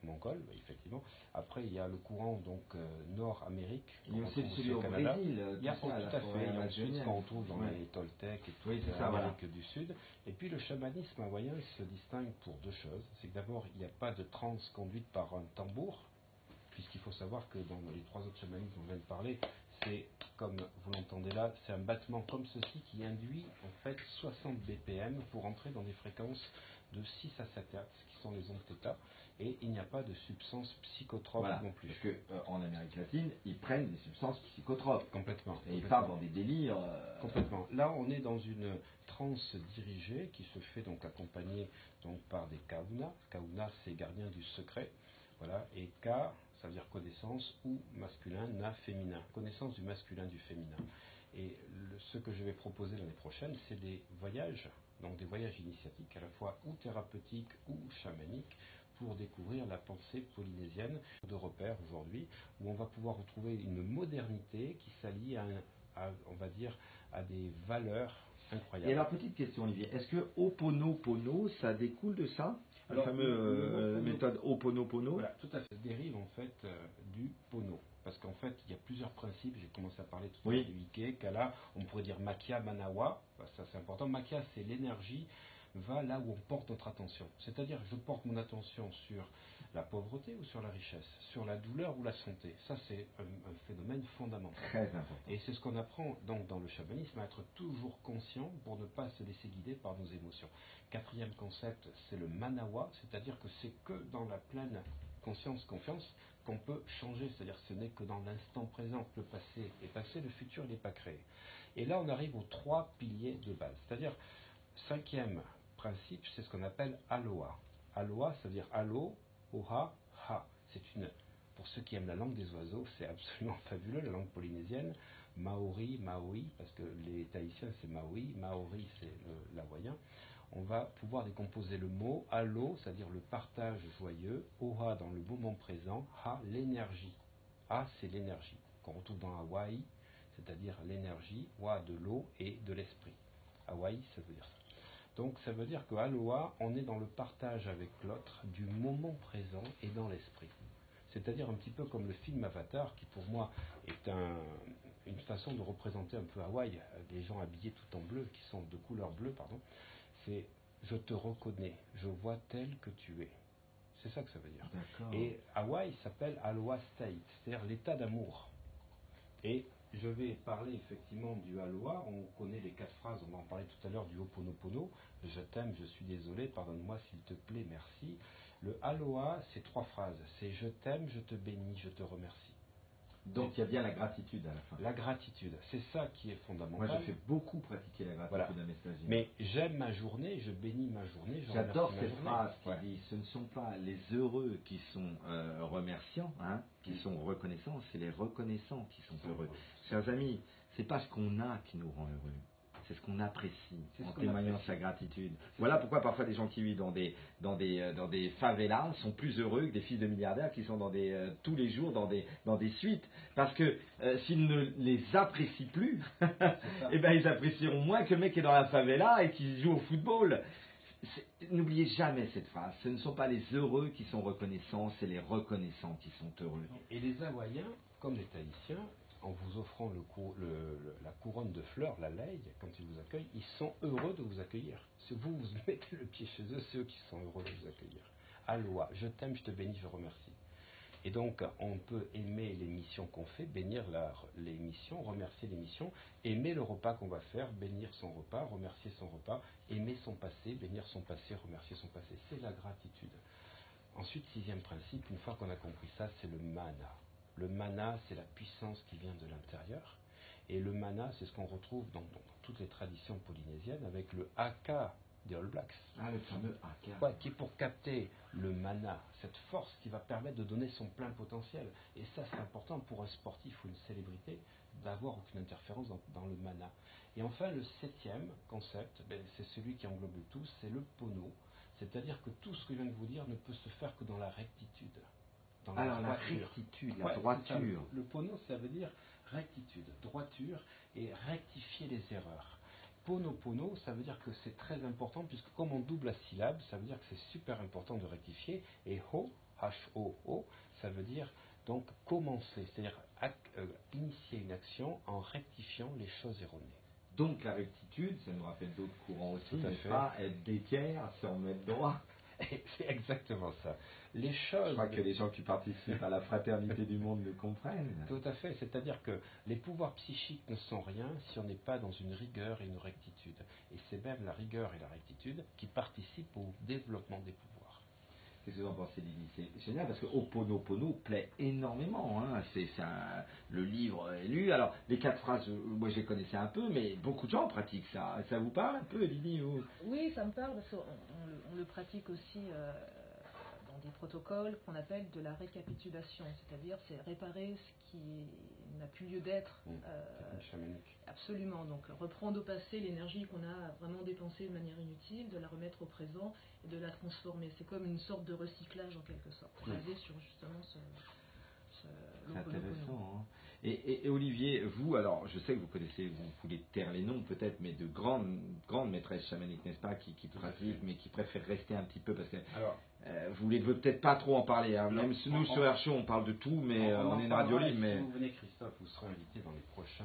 Speaker 2: mongol, effectivement. Après, il y a le courant donc Nord-Amérique.
Speaker 4: Il y a aussi celui au
Speaker 2: Canada.
Speaker 4: Brésil,
Speaker 2: Il y a
Speaker 4: tout ça,
Speaker 2: tout à fait. Il y a ensuite ce qu'on retrouve dans
Speaker 4: Ouais.
Speaker 2: les Toltecs et tout
Speaker 4: Oui, c'est ça,
Speaker 2: l'Amérique du Sud. Et puis le chamanisme hawaïen se distingue pour deux choses. C'est que d'abord, il n'y a pas de transe conduite par un tambour, puisqu'il faut savoir que dans les trois autres chamanismes dont on vient de parler, c'est, comme vous l'entendez là, c'est un battement comme ceci qui induit en fait 60 BPM pour entrer dans des fréquences de 6 à 7 Hz, qui sont les ondes θ, et il n'y a pas de substance psychotrope non plus.
Speaker 4: Parce qu'en Amérique latine, ils prennent des substances psychotropes.
Speaker 2: Complètement.
Speaker 4: Et ils partent dans des délires.
Speaker 2: Complètement. Là, on est dans une transe dirigée qui se fait donc accompagnée donc par des kauna. Kauna, c'est gardien du secret. Voilà. Et ka, ça veut dire connaissance, ou masculin, na, féminin. Connaissance du masculin, du féminin. Et ce que je vais proposer l'année prochaine, c'est des voyages, donc des voyages initiatiques, à la fois ou thérapeutiques ou chamaniques, pour découvrir la pensée polynésienne de repères aujourd'hui, où on va pouvoir retrouver une modernité qui s'allie on va dire, à des valeurs incroyables.
Speaker 4: Et alors, petite question, Olivier, est-ce que Ho'oponopono, ça découle de ça? La fameuse méthode Ho'oponopono?
Speaker 2: Voilà, tout à fait. Ça dérive en fait du Pono. Parce qu'en fait, il y a plusieurs principes. J'ai commencé à parler tout à l'heure du Ike, Kala, on pourrait dire Makia, Manawa. Ça, c'est important. Makia, c'est l'énergie, va là où on porte notre attention. C'est-à-dire, je porte mon attention sur la pauvreté ou sur la richesse, sur la douleur ou la santé. Ça, c'est un phénomène fondamental.
Speaker 4: Très important.
Speaker 2: Et c'est ce qu'on apprend donc dans le chamanisme, à être toujours conscient pour ne pas se laisser guider par nos émotions. Quatrième concept, c'est le manawa, c'est-à-dire que c'est que dans la pleine conscience, confiance, qu'on peut changer. C'est-à-dire que ce n'est que dans l'instant présent. Le passé est passé, le futur n'est pas créé. Et là, on arrive aux trois piliers de base. C'est-à-dire, cinquième principe, c'est ce qu'on appelle aloha. Aloha, ça veut dire allo, oha, ha. Pour ceux qui aiment la langue des oiseaux, c'est absolument fabuleux, la langue polynésienne. Maori, Maui, parce que les Tahitiens c'est Maui, Maori c'est l'hawaïen. On va pouvoir décomposer le mot allo, c'est-à-dire le partage joyeux, oha dans le moment présent, ha l'énergie. Ha c'est l'énergie qu'on retrouve dans Hawaï, c'est-à-dire l'énergie, wa de l'eau et de l'esprit. Hawaï, ça veut dire ça. Donc ça veut dire que aloha, on est dans le partage avec l'autre du moment présent et dans l'esprit. C'est-à-dire un petit peu comme le film Avatar, qui pour moi est une façon de représenter un peu Hawaï, des gens habillés tout en bleu, qui sont de couleur bleue, pardon. C'est je te reconnais, je vois tel que tu es. C'est ça que ça veut dire.
Speaker 4: D'accord.
Speaker 2: Et Hawaï s'appelle Aloha State, c'est-à-dire l'état d'amour. Et je vais parler effectivement du Aloha. On connaît les 4 phrases, on va en parler tout à l'heure du Ho'oponopono. Je t'aime, je suis désolé, pardonne-moi s'il te plaît, merci. Le Aloha, c'est 3 phrases. C'est je t'aime, je te bénis, je te remercie.
Speaker 4: Donc il y a bien la gratitude à la fin.
Speaker 2: La gratitude, c'est ça qui est fondamental.
Speaker 4: Moi, je fais beaucoup pratiquer la gratitude à mes stagiaires.
Speaker 2: Mais j'aime ma journée, je bénis ma journée.
Speaker 4: J'adore cette phrase qui dit ce ne sont pas les heureux qui sont remerciants, qui sont reconnaissants, c'est les reconnaissants qui sont heureux. Chers amis, c'est pas ce qu'on a qui nous rend heureux. C'est ce qu'on apprécie en témoignant sa gratitude. Voilà pourquoi parfois des gens qui vivent dans des favelas sont plus heureux que des fils de milliardaires qui sont tous les jours dans des suites. Parce que s'ils ne les apprécient plus, eh ben, ils apprécieront moins que le mec qui est dans la favela et qui joue au football. N'oubliez jamais cette phrase. Ce ne sont pas les heureux qui sont reconnaissants, c'est les reconnaissants qui sont heureux.
Speaker 2: Et les Hawaïens, comme les Tahitiens, en vous offrant la couronne de fleurs, la leille, quand ils vous accueillent, ils sont heureux de vous accueillir. Si vous mettez le pied chez eux, c'est eux qui sont heureux de vous accueillir. Aloha, je t'aime, je te bénis, je remercie. Et donc, on peut aimer les missions qu'on fait, bénir les missions, remercier les missions, aimer le repas qu'on va faire, bénir son repas, remercier son repas, aimer son passé, bénir son passé, remercier son passé. C'est la gratitude. Ensuite, 6e principe, une fois qu'on a compris ça, c'est le mana. Le mana, c'est la puissance qui vient de l'intérieur. Et le mana, c'est ce qu'on retrouve dans toutes les traditions polynésiennes avec le haka des All Blacks.
Speaker 4: Ah, le fameux haka.
Speaker 2: Ouais, qui est pour capter le mana, cette force qui va permettre de donner son plein potentiel. Et ça, c'est important pour un sportif ou une célébrité d'avoir aucune interférence dans le mana. Et enfin, le 7e concept, c'est celui qui englobe le tout, c'est le pono. C'est-à-dire que tout ce que je viens de vous dire ne peut se faire que dans la rectitude.
Speaker 4: Alors la rectitude, la droiture.
Speaker 2: Le pono, ça veut dire rectitude, droiture et rectifier les erreurs. Ponopono, ça veut dire que c'est très important, puisque comme on double la syllabe, ça veut dire que c'est super important de rectifier. Et Ho, H-O-O, ça veut dire donc commencer, c'est-à-dire initier une action en rectifiant les choses erronées.
Speaker 4: Donc la rectitude, ça nous rappelle d'autres courants aussi,
Speaker 2: Tout à
Speaker 4: n'est-ce
Speaker 2: fait.
Speaker 4: pas être d'équerre, se remettre droit.
Speaker 2: C'est exactement ça. Les
Speaker 4: Je
Speaker 2: choses.
Speaker 4: crois que les gens qui participent à la fraternité du monde le comprennent.
Speaker 2: Tout à fait, c'est-à-dire que les pouvoirs psychiques ne sont rien si on n'est pas dans une rigueur et une rectitude. Et c'est même la rigueur et la rectitude qui participent au développement des pouvoirs.
Speaker 4: Qu'est-ce que vous en pensez, Lydie? C'est génial parce que Ho'oponopono plaît énormément. Hein. Le livre est lu. Alors, les 4 phrases, moi je les connaissais un peu, mais beaucoup de gens pratiquent ça. Ça vous parle un peu, Lydie?
Speaker 3: Oui, ça me parle parce qu'on le pratique aussi dans des protocoles qu'on appelle de la récapitulation, c'est-à-dire c'est réparer ce qui n'a plus lieu d'être.
Speaker 2: Chamanique.
Speaker 3: Absolument, donc reprendre au passé l'énergie qu'on a vraiment dépensée de manière inutile, de la remettre au présent et de la transformer. C'est comme une sorte de recyclage en quelque sorte, basé sur justement
Speaker 4: c'est intéressant. Hein. Et Olivier, vous, alors je sais que vous connaissez, vous voulez taire les noms peut-être, mais de grandes maîtresses chamaniques, n'est-ce pas, qui pratiquent, mais qui préfèrent rester un petit peu parce que vous voulez peut-être pas trop en parler. Hein. Même nous sur RCHO, on parle de tout, mais on est une radio libre. Mais
Speaker 2: si vous venez, Christophe, vous serez invité dans les prochains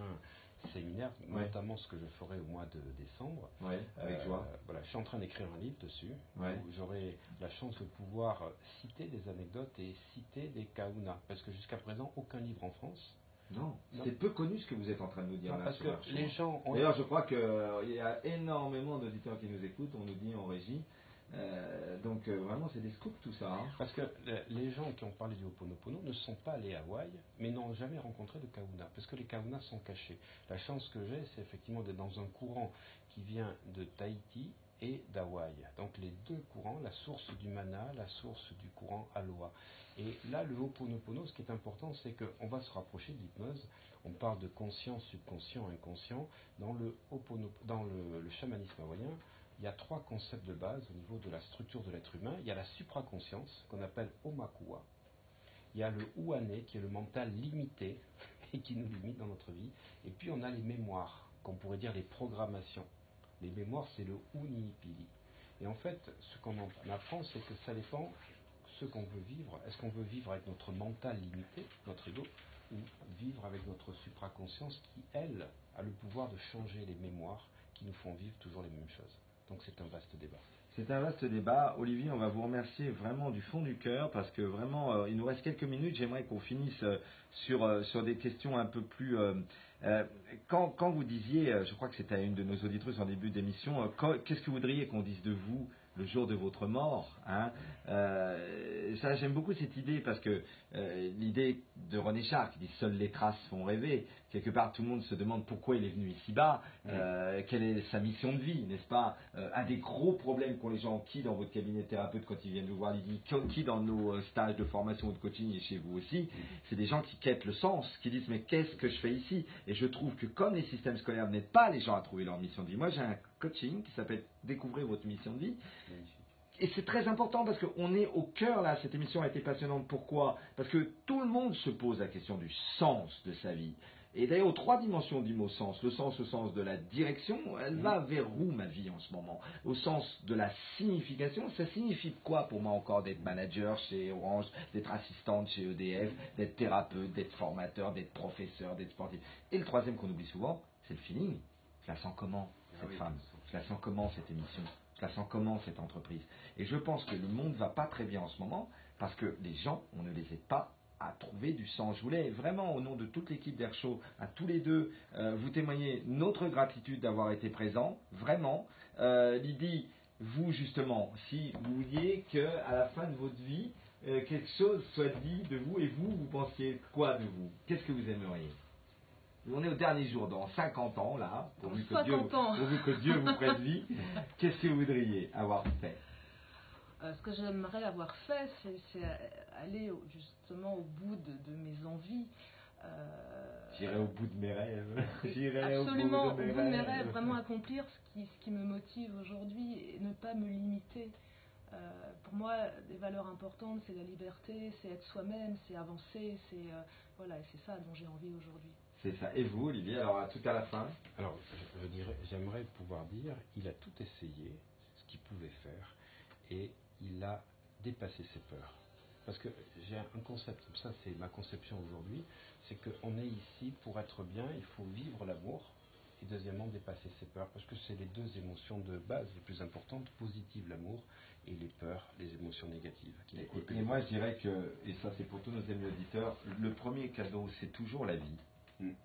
Speaker 2: séminaire, notamment ce que je ferai au mois de décembre.
Speaker 4: Oui, avec joie.
Speaker 2: Voilà, je suis en train d'écrire un livre dessus.
Speaker 4: Ouais.
Speaker 2: Où j'aurai la chance de pouvoir citer des anecdotes et citer des kahunas. Parce que jusqu'à présent, aucun livre en France.
Speaker 4: Non, c'est peu connu ce que vous êtes en train de nous dire.
Speaker 2: Non,
Speaker 4: là,
Speaker 2: parce que les gens.
Speaker 4: D'ailleurs, je crois qu'il y a énormément d'auditeurs qui nous écoutent, on nous dit en régie. Donc vraiment c'est des scoops tout ça. Hein.
Speaker 2: Parce que les gens qui ont parlé du Ho'oponopono ne sont pas allés à Hawaï, mais n'ont jamais rencontré de kahuna, parce que les kahunas sont cachés. La chance que j'ai, c'est effectivement d'être dans un courant qui vient de Tahiti et d'Hawaï. Donc les deux courants, la source du mana, la source du courant Aloha. Et là, le Ho'oponopono, ce qui est important, c'est qu'on va se rapprocher de l'hypnose. On parle de conscient, subconscient, inconscient. Dans le chamanisme hawaïen, il y a 3 concepts de base au niveau de la structure de l'être humain. Il y a la supraconscience, qu'on appelle Omakua. Il y a le Uane, qui est le mental limité, et qui nous limite dans notre vie. Et puis on a les mémoires, qu'on pourrait dire les programmations. Les mémoires, c'est le Uniipili. Et en fait, ce qu'on apprend, c'est que ça dépend ce qu'on veut vivre. Est-ce qu'on veut vivre avec notre mental limité, notre ego, ou vivre avec notre supraconscience qui, elle, a le pouvoir de changer les mémoires qui nous font vivre toujours les mêmes choses. Donc c'est un vaste débat.
Speaker 4: C'est un vaste débat. Olivier, on va vous remercier vraiment du fond du cœur parce que vraiment, il nous reste quelques minutes. J'aimerais qu'on finisse sur des questions un peu plus... Quand vous disiez, je crois que c'était à une de nos auditrices en début d'émission, qu'est-ce que vous voudriez qu'on dise de vous le jour de votre mort, hein? Ça, j'aime beaucoup cette idée parce que l'idée de René Char qui dit seules les traces font rêver. Quelque part, tout le monde se demande pourquoi il est venu ici-bas, quelle est sa mission de vie, n'est-ce pas? Un des gros problèmes qu'ont les gens, qui dans votre cabinet de thérapeute quand ils viennent nous voir, qui dans nos stages de formation ou de coaching et chez vous aussi, c'est des gens qui quêtent le sens, qui disent mais qu'est-ce que je fais ici? Et je trouve que comme les systèmes scolaires n'aident pas les gens à trouver leur mission de vie, moi j'ai un coaching qui s'appelle Découvrez votre mission de vie. Et c'est très important parce qu'on est au cœur là, cette émission a été passionnante. Pourquoi? Parce que tout le monde se pose la question du sens de sa vie. Et d'ailleurs, aux 3 dimensions du mot sens, le sens au sens de la direction, elle va vers où ma vie en ce moment? Au sens de la signification, ça signifie quoi pour moi encore d'être manager chez Orange, d'être assistante chez EDF, d'être thérapeute, d'être formateur, d'être professeur, d'être sportif? Et le 3e qu'on oublie souvent, c'est le feeling. Je la sens comment, cette femme? Je la sens comment, cette émission? Je la sens comment, cette entreprise? Et je pense que le monde ne va pas très bien en ce moment parce que les gens, on ne les aide pas à trouver du sens. Je voulais vraiment, au nom de toute l'équipe d'Airchaud, à tous les deux, vous témoigner notre gratitude d'avoir été présents, vraiment. Lydie, vous justement, si vous vouliez qu'à la fin de votre vie, quelque chose soit dit de vous, et vous pensiez quoi de vous? Qu'est-ce que vous aimeriez? On est au dernier jour, dans 50 ans, là, pourvu que Dieu vous prête vie. Qu'est-ce que vous voudriez avoir fait?
Speaker 3: Ce que j'aimerais avoir fait, c'est aller justement au bout de mes envies.
Speaker 4: J'irai au bout de mes rêves.
Speaker 3: Absolument, au bout de mes rêves, vraiment accomplir ce qui me motive aujourd'hui et ne pas me limiter. Pour moi, des valeurs importantes, c'est la liberté, c'est être soi-même, c'est avancer, c'est voilà, et c'est ça dont j'ai envie aujourd'hui.
Speaker 4: C'est ça. Et vous, Olivier, alors tout à la fin?
Speaker 2: Alors, je dirais, j'aimerais pouvoir dire, il a tout essayé, ce qu'il pouvait faire, et il a dépassé ses peurs. Parce que j'ai un concept, ça c'est ma conception aujourd'hui, c'est qu'on est ici pour être bien, il faut vivre l'amour, et deuxièmement dépasser ses peurs, parce que c'est les deux émotions de base les plus importantes, positives l'amour, et les peurs, les émotions négatives.
Speaker 4: Et moi je dirais que, et ça c'est pour tous nos amis auditeurs, le premier cadeau c'est toujours la vie.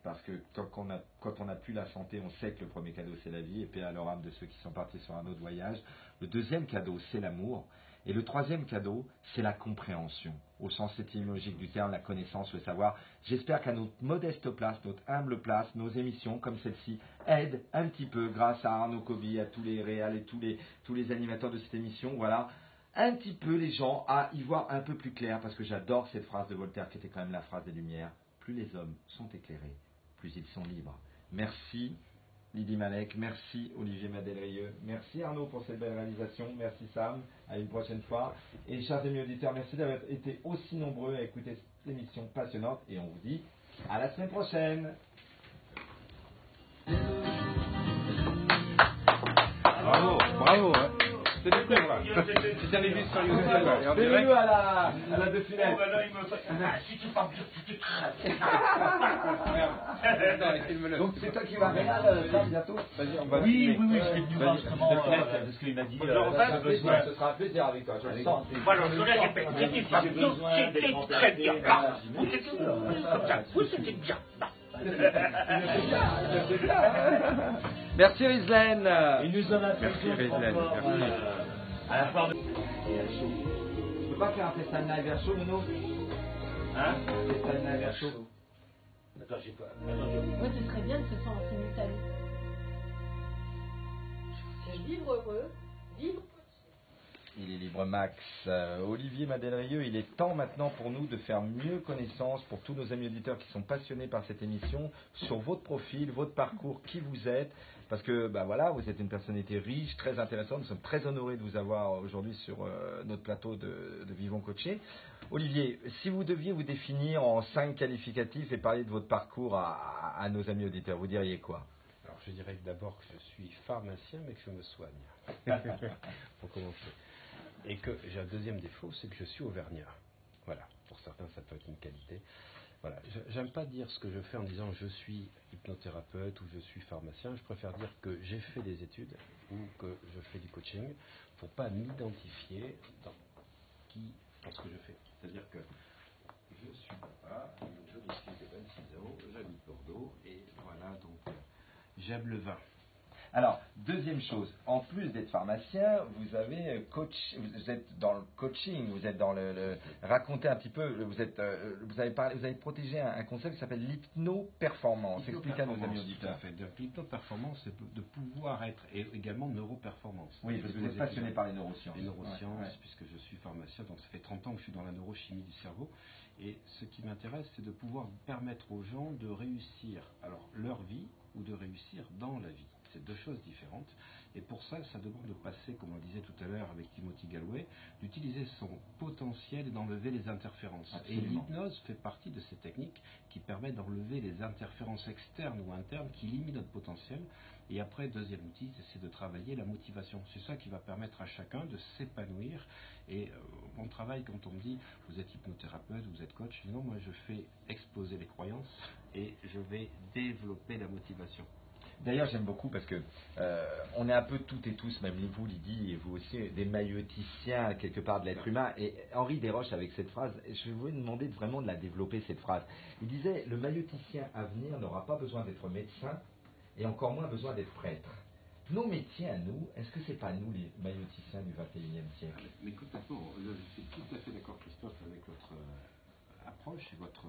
Speaker 4: Parce que quand on a plus la santé, on sait que le premier cadeau c'est la vie, et paix à leur âme de ceux qui sont partis sur un autre voyage. Le deuxième cadeau c'est l'amour, et le troisième cadeau c'est la compréhension, au sens étymologique du terme, la connaissance, le savoir. J'espère qu'à notre modeste place, notre humble place, nos émissions comme celle-ci aident un petit peu, grâce à Arnaud Covy, à tous les réals et tous les animateurs de cette émission, voilà, un petit peu les gens à y voir un peu plus clair, parce que j'adore cette phrase de Voltaire qui était quand même la phrase des Lumières. Plus les hommes sont éclairés, plus ils sont libres. Merci Lydie Malek, merci Olivier Madelrieux, merci Arnaud pour cette belle réalisation, merci Sam, à une prochaine fois. Et chers amis auditeurs, merci d'avoir été aussi nombreux à écouter cette émission passionnante, et on vous dit à la semaine prochaine.
Speaker 2: Bravo, bravo, hein. C'est du coup, là. Si t'avais vu sur YouTube, et en direct.
Speaker 4: À la de finale.
Speaker 5: Oh, bah là, il me fait. Ah, si tu parles bien, tu t'écrases.
Speaker 4: Donc c'est toi qui vas réal, Sam, bientôt.
Speaker 2: Vas-y, on va
Speaker 5: Oui, je suis venu voir justement parce qu'il m'a dit.
Speaker 4: Ce sera un plaisir avec toi, je le sens.
Speaker 5: Voilà, je le répète, c'était pas bien, c'était très bien. Oui, c'était comme ça. Oui, c'était bien.
Speaker 4: Merci Rizlen.
Speaker 5: Il nous en a fait
Speaker 2: Rizlen, merci.
Speaker 5: à la fin de.
Speaker 4: Tu peux pas faire un FaceTime live air show, Nuno?
Speaker 5: Hein?
Speaker 4: FaceTime live air show.
Speaker 5: Attends, j'ai pas.
Speaker 3: Moi, ce serait bien que ce soit en simultané. Vivre heureux, vivre.
Speaker 4: Il est libre Max. Olivier Madelrieux, il est temps maintenant pour nous de faire mieux connaissance, pour tous nos amis auditeurs qui sont passionnés par cette émission, sur votre profil, votre parcours, qui vous êtes, parce que bah voilà, vous êtes une personnalité riche, très intéressante. Nous sommes très honorés de vous avoir aujourd'hui sur notre plateau de Vivons Coachés. Olivier, si vous deviez vous définir en 5 qualificatifs et parler de votre parcours à nos amis auditeurs, vous diriez quoi?
Speaker 2: Alors, je dirais d'abord que je suis pharmacien, mais que je me soigne. Pour commencer. Et que j'ai un deuxième défaut, c'est que je suis auvergnat. Voilà, pour certains, ça peut être une qualité. Voilà, j'aime pas dire ce que je fais en disant je suis hypnothérapeute ou je suis pharmacien. Je préfère dire que j'ai fait des études ou que je fais du coaching pour pas m'identifier dans ce que je fais. C'est-à-dire que je suis papa, je suis de 26 ans, j'habite Bordeaux et voilà, donc j'aime le vin.
Speaker 4: Alors, deuxième chose, en plus d'être pharmacien, vous avez vous êtes dans le coaching, vous êtes dans racontez un petit peu, vous avez protégé un concept qui s'appelle l'hypno-performance. Expliquez à nos amis auditeurs.
Speaker 2: L'hypno-performance, c'est de pouvoir être, et également neuroperformance.
Speaker 4: Oui, parce que vous êtes passionné par les neurosciences.
Speaker 2: Les neurosciences,
Speaker 4: ouais.
Speaker 2: Puisque je suis pharmacien, donc ça fait 30 ans que je suis dans la neurochimie du cerveau. Et ce qui m'intéresse, c'est de pouvoir permettre aux gens de réussir alors leur vie ou de réussir dans la vie. C'est deux choses différentes. Et pour ça, ça demande de passer, comme on disait tout à l'heure avec Timothy Gallwey, d'utiliser son potentiel et d'enlever les interférences.
Speaker 4: Absolument.
Speaker 2: Et l'hypnose fait partie de ces techniques qui permettent d'enlever les interférences externes ou internes qui limitent notre potentiel. Et après, deuxième outil, c'est de travailler la motivation. C'est ça qui va permettre à chacun de s'épanouir. Et mon travail, quand on me dit vous êtes hypnothérapeute, vous êtes coach, je dis non, moi je fais exploser les croyances et je vais développer la motivation.
Speaker 4: D'ailleurs, j'aime beaucoup parce que on est un peu toutes et tous, même vous, Lydie, et vous aussi, des maïoticiens quelque part de l'être humain. Et Henri Desroches, avec cette phrase, je vais vous demander vraiment de la développer, cette phrase. Il disait, le maïoticien à venir n'aura pas besoin d'être médecin et encore moins besoin d'être prêtre. Nos métiers à nous, est-ce que c'est pas nous les maïoticiens du 21e siècle?
Speaker 2: Mais complètement, je suis tout à fait d'accord, Christophe, avec votre approche et votre,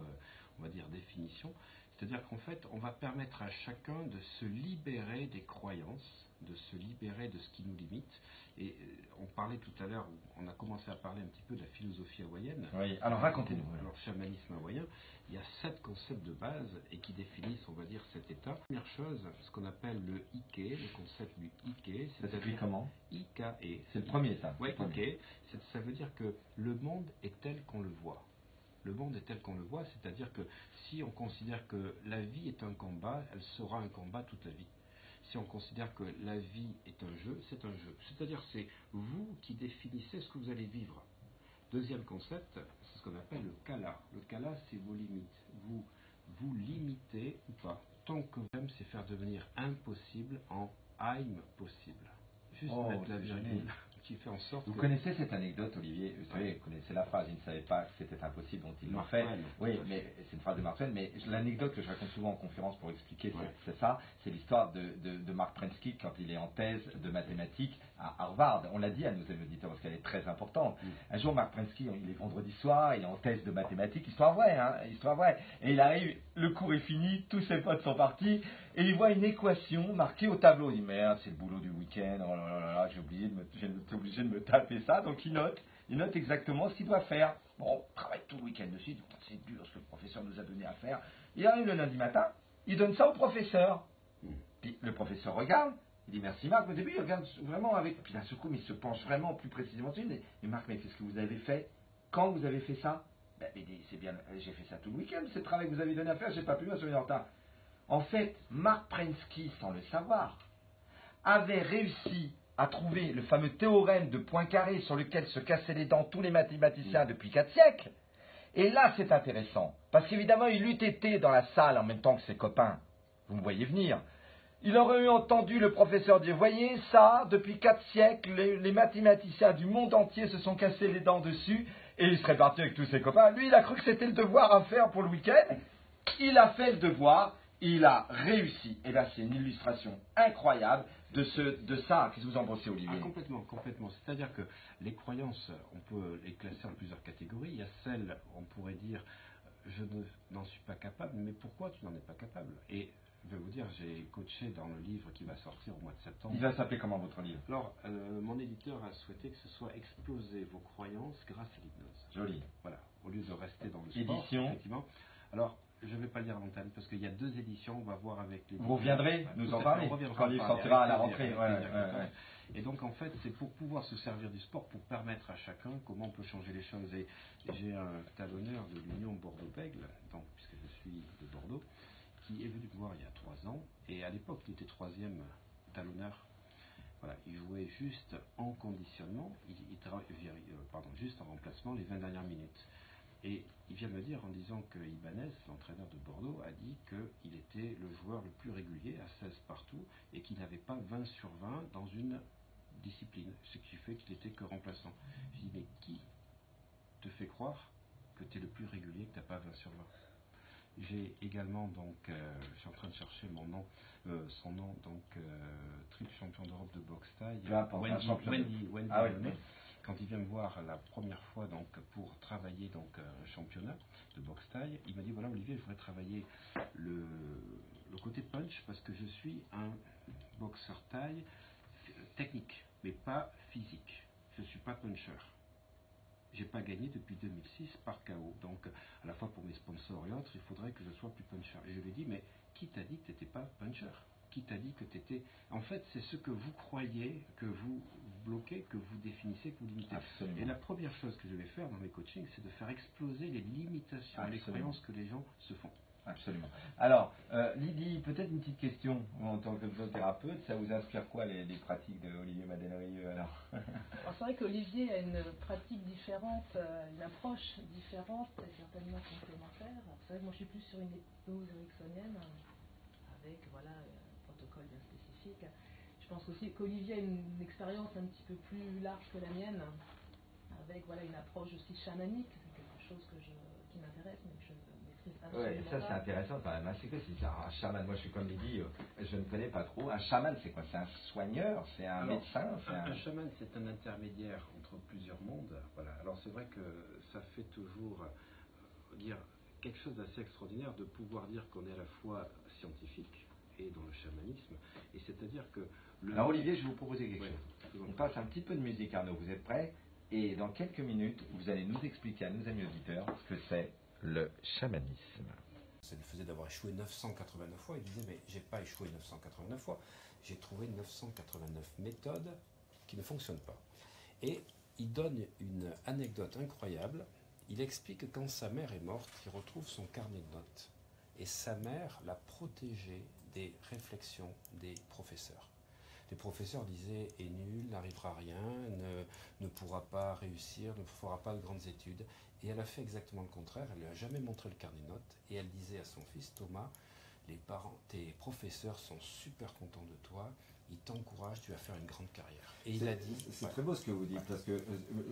Speaker 2: on va dire, définition. C'est-à-dire qu'en fait, on va permettre à chacun de se libérer des croyances, de se libérer de ce qui nous limite. Et on parlait tout à l'heure, on a commencé à parler un petit peu de la philosophie hawaïenne.
Speaker 4: Oui, alors racontez-nous.
Speaker 2: Alors, le chamanisme hawaïen, il y a 7 concepts de base et qui définissent, on va dire, cet état. Première chose, ce qu'on appelle le Ike, le concept du Ike.
Speaker 4: Ça s'écrit comment?
Speaker 2: I-K-E.
Speaker 4: C'est le premier, ça.
Speaker 2: Oui, Ike. Ça veut dire que le monde est tel qu'on le voit. Le monde est tel qu'on le voit, c'est-à-dire que si on considère que la vie est un combat, elle sera un combat toute la vie. Si on considère que la vie est un jeu, c'est un jeu. C'est-à-dire c'est vous qui définissez ce que vous allez vivre. Deuxième concept, c'est ce qu'on appelle le kala. Le kala, c'est vos limites. Vous limitez ou pas. Tant que vous aimez, c'est faire devenir impossible en I'm possible. Juste mettre la virgule qui fait en sorte
Speaker 4: Vous
Speaker 2: que...
Speaker 4: connaissez cette anecdote, Olivier? Vous savez, vous connaissez la phrase, ils ne savaient pas que c'était impossible, donc ils l'ont fait. Oui, mais c'est une phrase de Mark Twain, mais l'anecdote que je raconte souvent en conférence pour expliquer, c'est ça, c'est l'histoire de Mark Prensky quand il est en thèse de mathématiques à Harvard. On l'a dit à nos auditeurs parce qu'elle est très importante. Un jour, Mark Prensky, il est vendredi soir, il est en thèse de mathématiques, histoire vraie, hein, histoire vraie. Et il arrive, le cours est fini, tous ses potes sont partis, et il voit une équation marquée au tableau. Il dit merde, c'est le boulot du week-end, oh là là là, j'ai obligé de me taper ça. Donc il note exactement ce qu'il doit faire. Bon, il travaille tout le week-end dessus, il dit c'est dur ce que le professeur nous a donné à faire. Il arrive le lundi matin, il donne ça au professeur. Puis le professeur regarde, il dit merci Marc. Au début, il regarde vraiment avec. Puis d'un seul coup, il se penche vraiment plus précisément dessus. Mais Marc, mais qu'est-ce que vous avez fait? Quand vous avez fait ça? Ben, il dit c'est bien, j'ai fait ça tout le week-end, c'est le travail que vous avez donné à faire, j'ai pas pu me souvenir en retard. En fait, Mark Prensky, sans le savoir, avait réussi à trouver le fameux théorème de Poincaré sur lequel se cassaient les dents tous les mathématiciens depuis 4 siècles. Et là, c'est intéressant, parce qu'évidemment, il eût été dans la salle en même temps que ses copains. Vous me voyez venir. Il aurait eu entendu le professeur dire, voyez, ça, depuis 4 siècles, les mathématiciens du monde entier se sont cassés les dents dessus, et il serait parti avec tous ses copains. Lui, il a cru que c'était le devoir à faire pour le week-end. Il a fait le devoir. Il a réussi. Et bien, c'est une illustration incroyable de ça. Qu'est-ce que vous en pensez, Olivier?
Speaker 2: Complètement, complètement. C'est-à-dire que les croyances, on peut les classer en plusieurs catégories. Il y a celles, on pourrait dire, je n'en suis pas capable, mais pourquoi tu n'en es pas capable? Et je vais vous dire, j'ai coaché dans le livre qui va sortir au mois de septembre.
Speaker 4: Il va s'appeler comment votre livre?
Speaker 2: Alors, mon éditeur a souhaité que ce soit exploser vos croyances grâce à l'hypnose.
Speaker 4: Joli.
Speaker 2: Voilà, au lieu de rester dans le sport.
Speaker 4: Édition.
Speaker 2: Effectivement. Alors, je ne vais pas lire à l'antenne parce qu'il y a 2 éditions, on va voir avec les...
Speaker 4: Vous reviendrez nous en parler quand le livre sortira à la rentrée.
Speaker 2: Et donc en fait, c'est pour pouvoir se servir du sport, pour permettre à chacun comment on peut changer les choses. Et j'ai un talonneur de l'Union Bordeaux-Bègles, puisque je suis de Bordeaux, qui est venu me voir il y a 3 ans, et à l'époque il était 3e talonneur. Voilà, il jouait juste en conditionnement, juste en remplacement les 20 dernières minutes. Et il vient me dire en disant que Ibanez, l'entraîneur de Bordeaux, a dit qu'il était le joueur le plus régulier à 16 partout et qu'il n'avait pas 20 sur 20 dans une discipline, ce qui fait qu'il n'était que remplaçant. Je dis mais qui te fait croire que tu es le plus régulier, que tu n'as pas 20 sur 20? J'ai également je suis en train de chercher son nom, triple champion d'Europe de boxe taille, Wendy Delaunay. Quand il vient me voir la première fois pour travailler un championnat de boxe taille, il m'a dit voilà Olivier, je voudrais travailler le côté punch parce que je suis un boxeur taille technique, mais pas physique. Je ne suis pas puncher. J'ai pas gagné depuis 2006 par KO. Donc, à la fois pour mes sponsors et autres, il faudrait que je sois plus puncher. Et je lui ai dit, mais qui t'a dit que tu n'étais pas puncher? Qui t'a dit que tu étais... En fait, c'est ce que vous croyez, que vous bloquez, que vous définissez, que vous limitez.
Speaker 4: Absolument.
Speaker 2: Et la première chose que je vais faire dans mes coachings, c'est de faire exploser les limitations, les croyances que les gens se font.
Speaker 4: Absolument. Alors, Lydie, peut-être une petite question en tant que thérapeute, ça vous inspire quoi les pratiques de Olivier Madeleine? Alors
Speaker 3: c'est vrai qu'Olivier a une pratique différente, une approche différente, certainement complémentaire. C'est vrai que moi je suis plus sur une hypnose ericksonienne, avec un protocole bien spécifique. Je pense aussi qu'Olivier a une expérience un petit peu plus large que la mienne, avec une approche aussi chamanique, c'est quelque chose qui m'intéresse, mais que je
Speaker 4: ouais, ça c'est intéressant quand même. C'est que c'est un chaman. Moi je suis comme Lydie, je ne connais pas trop. Un chaman c'est quoi? C'est un soigneur? C'est un médecin?
Speaker 2: Un chaman c'est un intermédiaire entre plusieurs mondes. Voilà. Alors c'est vrai que ça fait toujours dire quelque chose d'assez extraordinaire de pouvoir dire qu'on est à la fois scientifique et dans le chamanisme. Et c'est-à-dire que...
Speaker 4: Alors Olivier, je vais vous proposer quelque chose. On passe un petit peu de musique, Arnaud. Vous êtes prêts? Et dans quelques minutes, vous allez nous expliquer à nos amis auditeurs ce que c'est le chamanisme.
Speaker 2: Ça lui faisait d'avoir échoué 989 fois. Il disait, mais j'ai pas échoué 989 fois. J'ai trouvé 989 méthodes qui ne fonctionnent pas. Et il donne une anecdote incroyable. Il explique que quand sa mère est morte, il retrouve son carnet de notes. Et sa mère l'a protégé des réflexions des professeurs. Les professeurs disaient « est nul, n'arrivera à rien, ne pourra pas réussir, ne fera pas de grandes études ». Et elle a fait exactement le contraire, elle ne lui a jamais montré le carnet de notes et elle disait à son fils « Thomas, les parents, tes professeurs sont super contents de toi, ils t'encouragent, tu vas faire une grande carrière ». Et il a dit...
Speaker 1: C'est très beau ce que vous dites, parce que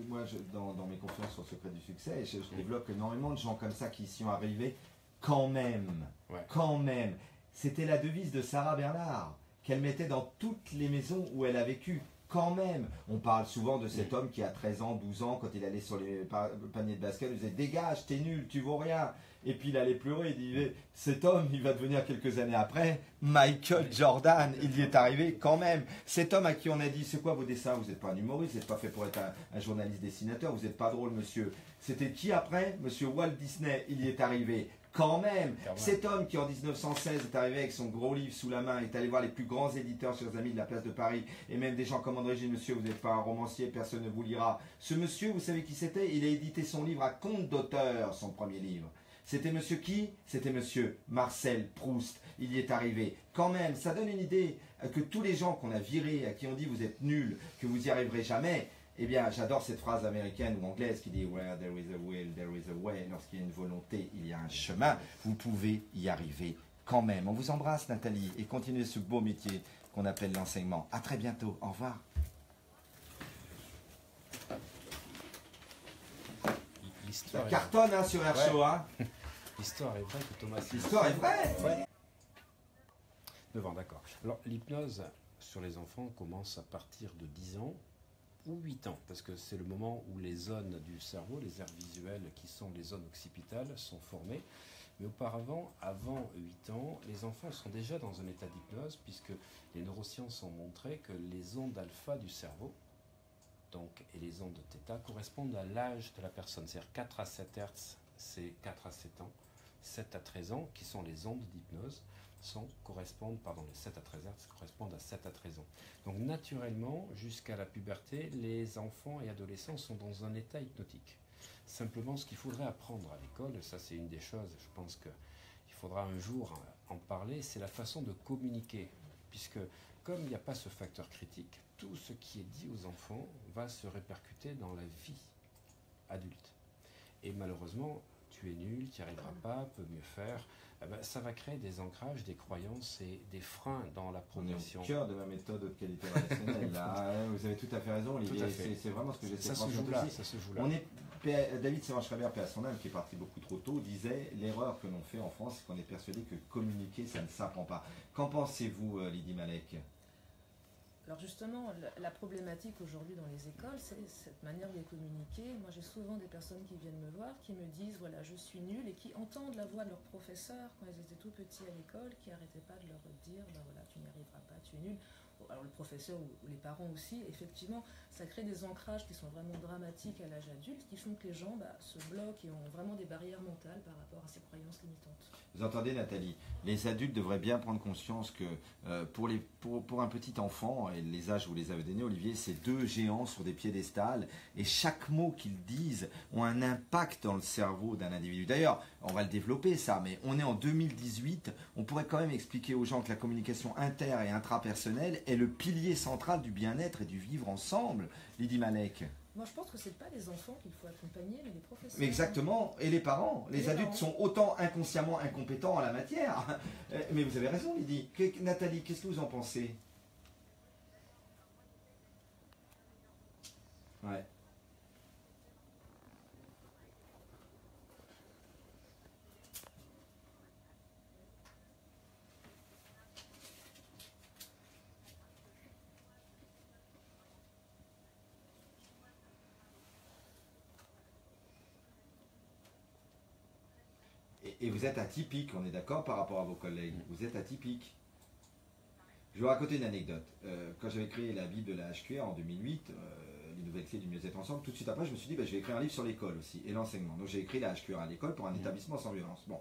Speaker 1: moi, dans mes conférences sur le secret du succès, je développe énormément de gens comme ça qui y sont arrivés quand même.
Speaker 2: Ouais.
Speaker 1: Quand même. C'était la devise de Sarah Bernard, qu'elle mettait dans toutes les maisons où elle a vécu. Quand même. On parle souvent de cet homme qui a 13 ans, 12 ans, quand il allait sur les paniers de basket, il disait « Dégage, t'es nul, tu vaux rien ». Et puis il allait pleurer, il disait « Cet homme, il va devenir quelques années après Michael Jordan ». Il y est arrivé quand même. Cet homme à qui on a dit « C'est quoi vos dessins? Vous n'êtes pas un humoriste, vous n'êtes pas fait pour être un journaliste dessinateur, vous n'êtes pas drôle, monsieur ». C'était qui après? Monsieur Walt Disney, il y est arrivé. Quand même, cet homme qui en 1916 est arrivé avec son gros livre sous la main, est allé voir les plus grands éditeurs, chers amis, de la place de Paris, et même des gens comme André Gilles, monsieur, vous n'êtes pas un romancier, personne ne vous lira. Ce monsieur, vous savez qui c'était? Il a édité son livre à compte d'auteur, son premier livre. C'était monsieur qui? C'était monsieur Marcel Proust. Il y est arrivé. Quand même, ça donne une idée que tous les gens qu'on a virés, à qui on dit vous êtes nuls, que vous n'y arriverez jamais. Eh bien, j'adore cette phrase américaine ou anglaise qui dit « Where there is a will, there is a way ». Lorsqu'il y a une volonté, il y a un chemin. Vous pouvez y arriver quand même. On vous embrasse, Nathalie, et continuez ce beau métier qu'on appelle l'enseignement. À très bientôt. Au revoir. Ça cartonne hein, sur Air Show. Hein.
Speaker 2: L'histoire est vraie que Thomas...
Speaker 1: L'histoire est vraie.
Speaker 2: Ouais. 9 ans, d'accord. Alors, l'hypnose sur les enfants commence à partir de 10 ans. Ou 8 ans, parce que c'est le moment où les zones du cerveau, les aires visuelles qui sont les zones occipitales, sont formées. Mais auparavant, avant 8 ans, les enfants sont déjà dans un état d'hypnose, puisque les neurosciences ont montré que les ondes alpha du cerveau, donc, et les ondes θ, correspondent à l'âge de la personne. C'est-à-dire 4 à 7 Hz, c'est 4 à 7 ans. 7 à 13 ans, qui sont les ondes d'hypnose, les 7 à 13 Hz correspondent à 7 à 13 ans. Donc naturellement, jusqu'à la puberté, les enfants et adolescents sont dans un état hypnotique. Simplement, ce qu'il faudrait apprendre à l'école, ça c'est une des choses, je pense qu'il faudra un jour en parler, c'est la façon de communiquer. Puisque comme il n'y a pas ce facteur critique, tout ce qui est dit aux enfants va se répercuter dans la vie adulte. Et malheureusement, tu es nul, tu n'y arriveras pas, peut mieux faire. Eh ben, ça va créer des ancrages, des croyances et des freins dans la progression.
Speaker 1: On est au cœur de ma méthode de qualité relationnelle. Là, vous avez tout à fait raison, Olivier. C'est vraiment ce que j'essaie de transmettre aussi.
Speaker 2: Ça se joue là.
Speaker 1: David Sévan-Schreiber, paix à son âme, qui est parti beaucoup trop tôt, disait « L'erreur que l'on fait en France, c'est qu'on est persuadé que communiquer, ça ne s'apprend pas ». Qu'en pensez-vous, Lydie Malek?
Speaker 3: Alors justement, la problématique aujourd'hui dans les écoles, c'est cette manière de communiquer. Moi, j'ai souvent des personnes qui viennent me voir, qui me disent, voilà, je suis nul, et qui entendent la voix de leur professeur quand ils étaient tout petits à l'école, qui n'arrêtaient pas de leur dire, ben voilà, tu n'y arriveras pas, tu es nul. Alors le professeur ou les parents aussi, effectivement, ça crée des ancrages qui sont vraiment dramatiques à l'âge adulte, qui font que les gens se bloquent et ont vraiment des barrières mentales par rapport à ces croyances limitantes.
Speaker 1: Vous entendez, Nathalie? Les adultes devraient bien prendre conscience que pour un petit enfant, et les âges où vous les avez donnés, Olivier, c'est deux géants sur des piédestals, et chaque mot qu'ils disent ont un impact dans le cerveau d'un individu. D'ailleurs, on va le développer ça, mais on est en 2018, on pourrait quand même expliquer aux gens que la communication inter- et intrapersonnelle est le pilier central du bien-être et du vivre ensemble. Lydie Malek.
Speaker 3: Moi, je pense que ce n'est pas les enfants qu'il faut accompagner, mais les professeurs.
Speaker 1: Mais exactement, et les parents. Les adultes sont autant inconsciemment incompétents en la matière. Mais vous avez raison, Lydie. Nathalie, qu'est-ce que vous en pensez? Ouais. Et vous êtes atypique, on est d'accord par rapport à vos collègues. Vous êtes atypique. Je vais vous raconter une anecdote. Quand j'avais créé la Bible de la HQR en 2008, les nouvelles clés du mieux-être ensemble, tout de suite après, je me suis dit, je vais écrire un livre sur l'école aussi et l'enseignement. Donc j'ai écrit la HQR à l'école pour un établissement sans violence. Bon.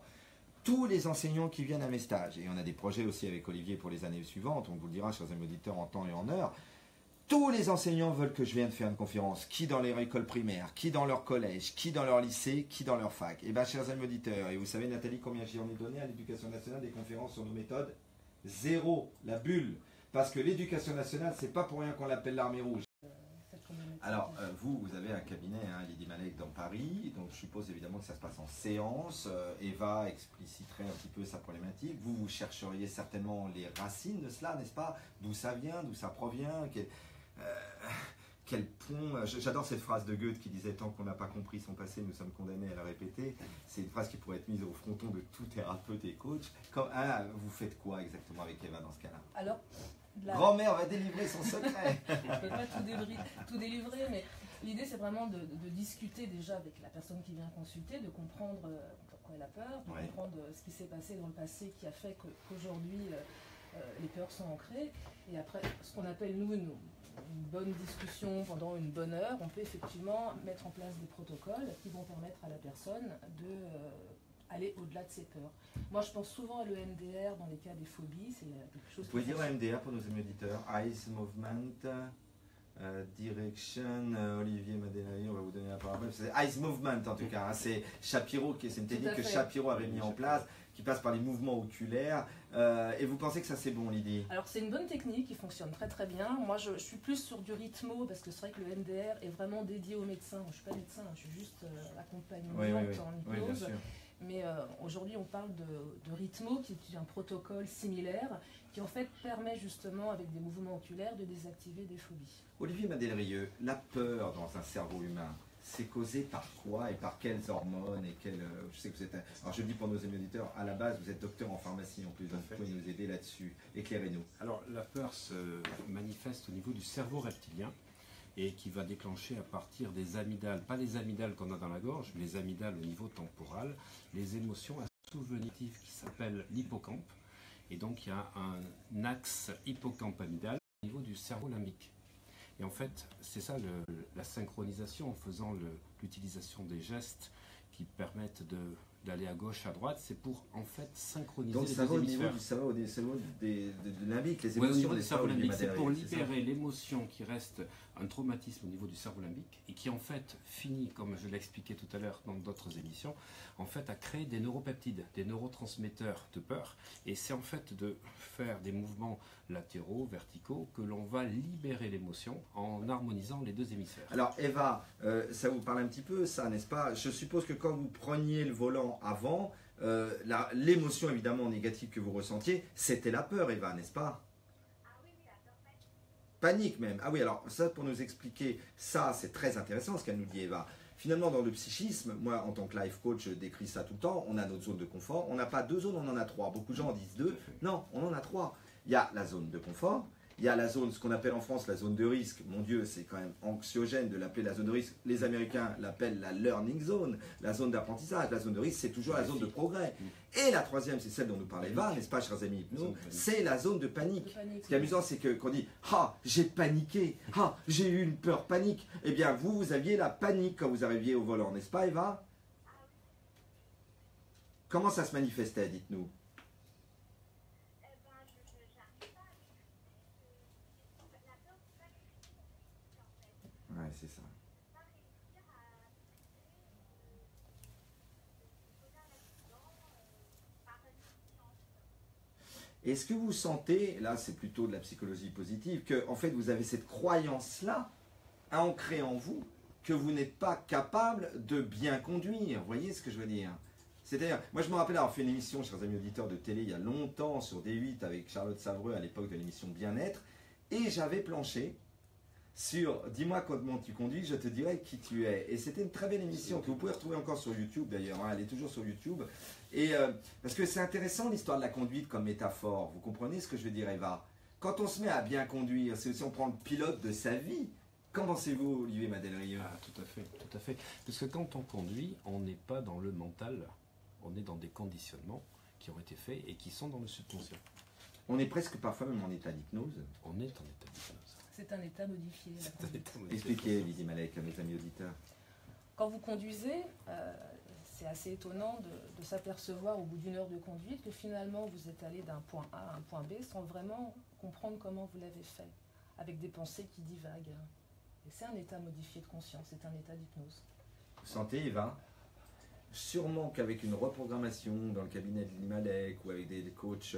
Speaker 1: Tous les enseignants qui viennent à mes stages, et on a des projets aussi avec Olivier pour les années suivantes, on vous le dira, chers amis auditeurs, en temps et en heure, Tous les enseignants veulent que je vienne faire une conférence. Qui dans leur école primaire, qui dans leur collège, qui dans leur lycée, qui dans leur fac. Eh bien, chers amis auditeurs, et vous savez, Nathalie, combien j'en ai donné à l'Éducation nationale des conférences sur nos méthodes? 0, la bulle. Parce que l'Éducation nationale, c'est pas pour rien qu'on l'appelle l'armée rouge. Alors, vous avez un cabinet, hein, Lydie Malek, dans Paris, donc je suppose évidemment que ça se passe en séance. Eva expliciterait un petit peu sa problématique. Vous chercheriez certainement les racines de cela, n'est-ce pas? D'où ça vient, d'où ça provient, quel pont. J'adore cette phrase de Goethe qui disait « Tant qu'on n'a pas compris son passé, nous sommes condamnés à la répéter ». C'est une phrase qui pourrait être mise au fronton de tout thérapeute et coach. Vous faites quoi exactement avec Eva dans ce cas-là?
Speaker 3: Alors,
Speaker 1: Grand-mère va délivrer son secret.
Speaker 3: Je ne peux pas tout délivrer, mais l'idée c'est vraiment de discuter déjà avec la personne qui vient consulter, de comprendre pourquoi elle a peur, de comprendre ce qui s'est passé dans le passé qui a fait qu'aujourd'hui les peurs sont ancrées. Et après, ce qu'on appelle nous une bonne discussion pendant une bonne heure, on peut effectivement mettre en place des protocoles qui vont permettre à la personne aller au-delà de ses peurs. Moi, je pense souvent à l'EMDR dans les cas des phobies. C'est quelque chose.
Speaker 1: Vous pouvez dire l'EMDR pour nos amis auditeurs? Eyes Movement, Direction, Olivier Madelaï, on va vous donner la parole. C'est Eyes Movement en tout cas. Hein. C'est Shapiro, c'est une technique que Shapiro avait mis en place, qui passe par les mouvements oculaires. Et vous pensez que ça c'est bon, Lydie?
Speaker 3: Alors c'est une bonne technique qui fonctionne très très bien. Moi je suis plus sur du rythmo parce que c'est vrai que le MDR est vraiment dédié aux médecins. Je ne suis pas médecin, je suis juste accompagnante en hypnose. Mais aujourd'hui on parle de rythmo qui est un protocole similaire qui en fait permet justement avec des mouvements oculaires de désactiver des phobies.
Speaker 1: Olivier Madelaï, la peur dans un cerveau humain, c'est causé par quoi et par quelles hormones et quelles... Je sais que vous êtes... Alors je le dis pour nos amis auditeurs, à la base vous êtes docteur en pharmacie en plus, donc vous pouvez nous aider là-dessus. Éclairez-nous.
Speaker 2: Alors la peur se manifeste au niveau du cerveau reptilien et qui va déclencher à partir des amygdales, pas les amygdales qu'on a dans la gorge, mais les amygdales au niveau temporal, les émotions assouvenitives qui s'appellent l'hippocampe. Et donc il y a un axe hippocampe-amygdale au niveau du cerveau limbique. Et en fait, c'est ça la synchronisation en faisant l'utilisation des gestes qui permettent d'aller à gauche, à droite, c'est pour en fait synchroniser
Speaker 1: donc,
Speaker 2: les deux hémisphères.
Speaker 1: Donc ça va au niveau de limbique, les
Speaker 2: au
Speaker 1: émotions
Speaker 2: niveau du cerveau limbique, c'est pour
Speaker 1: libérer
Speaker 2: libérer l'émotion qui reste un traumatisme au niveau du cerveau limbique et qui en fait finit, comme je l'ai expliqué tout à l'heure dans d'autres émissions, en fait à créer des neuropeptides, des neurotransmetteurs de peur. Et c'est en fait de faire des mouvements latéraux, verticaux, que l'on va libérer l'émotion en harmonisant les deux hémisphères.
Speaker 1: Alors Eva, ça vous parle un petit peu ça, n'est-ce pas? Je suppose que quand vous preniez le volant avant, l'émotion évidemment négative que vous ressentiez, c'était la peur, Eva, n'est-ce pas? Panique même. Ah oui, alors ça pour nous expliquer, ça c'est très intéressant ce qu'elle nous dit Eva. Finalement dans le psychisme, moi en tant que life coach je décris ça tout le temps, on a notre zone de confort, on n'a pas 2 zones, on en a 3. Beaucoup de gens en disent 2, non, on en a 3. Il y a la zone de confort, il y a la zone, ce qu'on appelle en France la zone de risque. Mon Dieu, c'est quand même anxiogène de l'appeler la zone de risque. Les Américains l'appellent la learning zone, la zone d'apprentissage. La zone de risque, c'est toujours la zone de progrès. Et la troisième, c'est celle dont nous parlait Eva, n'est-ce pas, chers amis hypnos? C'est la zone de panique. Ce qui est amusant, c'est qu'on dit « Ah, j'ai paniqué. Ah, j'ai eu une peur panique. » Eh bien, vous aviez la panique quand vous arriviez au volant, n'est-ce pas, Eva? Comment ça se manifestait, dites-nous? Ouais, c'est ça. Est-ce que vous sentez, là c'est plutôt de la psychologie positive, que en fait vous avez cette croyance-là ancrée en vous, que vous n'êtes pas capable de bien conduire? Vous voyez ce que je veux dire? C'est-à-dire, moi je me rappelle avoir fait une émission, chers amis auditeurs de télé, il y a longtemps sur D8 avec Charlotte Savreux à l'époque de l'émission Bien-être, et j'avais planché sur « Dis-moi comment tu conduis, je te dirai qui tu es ». Et c'était une très belle émission que vous pouvez retrouver encore sur YouTube d'ailleurs, hein, elle est toujours sur YouTube. Et parce que c'est intéressant l'histoire de la conduite comme métaphore, vous comprenez ce que je veux dire Eva? Quand on se met à bien conduire, c'est aussi on prend le pilote de sa vie. Qu'en pensez-vous Olivier Madelaï?
Speaker 2: Tout à fait, tout à fait. Parce que quand on conduit, on n'est pas dans le mental, on est dans des conditionnements qui ont été faits et qui sont dans le subconscient.
Speaker 1: On est presque parfois même en état d'hypnose.
Speaker 2: On est en état d'hypnose.
Speaker 3: C'est un état modifié.
Speaker 1: Expliquez, Lydie Malek, à mes amis auditeurs.
Speaker 3: Quand vous conduisez, c'est assez étonnant de s'apercevoir au bout d'une heure de conduite que finalement vous êtes allé d'un point A à un point B sans vraiment comprendre comment vous l'avez fait. avec des pensées qui divaguent. Et c'est un état modifié de conscience, c'est un état d'hypnose.
Speaker 1: Vous sentez, Eva? Sûrement qu'avec une reprogrammation dans le cabinet de l'Imalek ou avec des coachs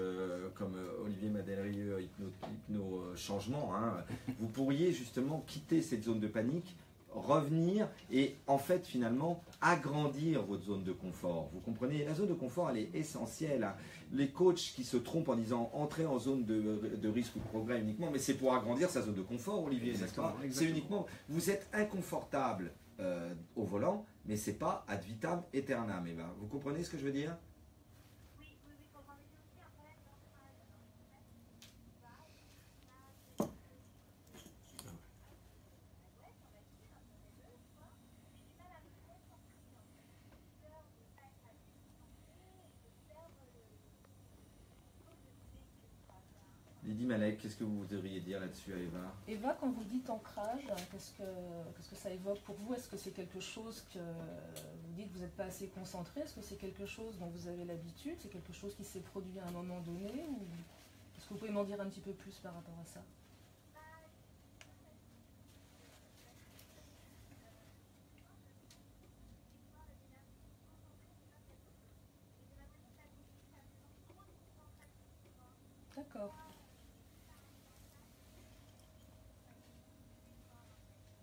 Speaker 1: comme Olivier Madérieux, Hypno Changement, hein, vous pourriez justement quitter cette zone de panique, revenir et en fait finalement agrandir votre zone de confort. Vous comprenez? La zone de confort, elle est essentielle. Hein. Les coachs qui se trompent en disant entrer en zone de risque ou de progrès uniquement, mais c'est pour agrandir sa zone de confort, Olivier, n'est-ce pas? C'est uniquement, vous êtes inconfortable au volant, mais c'est pas ad vitam aeternam, Eva. Vous comprenez ce que je veux dire? Lydie Malek, qu'est-ce que vous voudriez dire là-dessus à Eva?
Speaker 3: Eva, quand vous dites ancrage, qu'est-ce que ça évoque pour vous? Est-ce que c'est quelque chose que vous dites que vous n'êtes pas assez concentré? Est-ce que c'est quelque chose dont vous avez l'habitude? C'est quelque chose qui s'est produit à un moment donné? Est-ce que vous pouvez m'en dire un petit peu plus par rapport à ça? D'accord.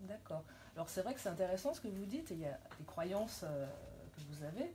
Speaker 3: D'accord. Alors c'est vrai que c'est intéressant ce que vous dites, et il y a des croyances que vous avez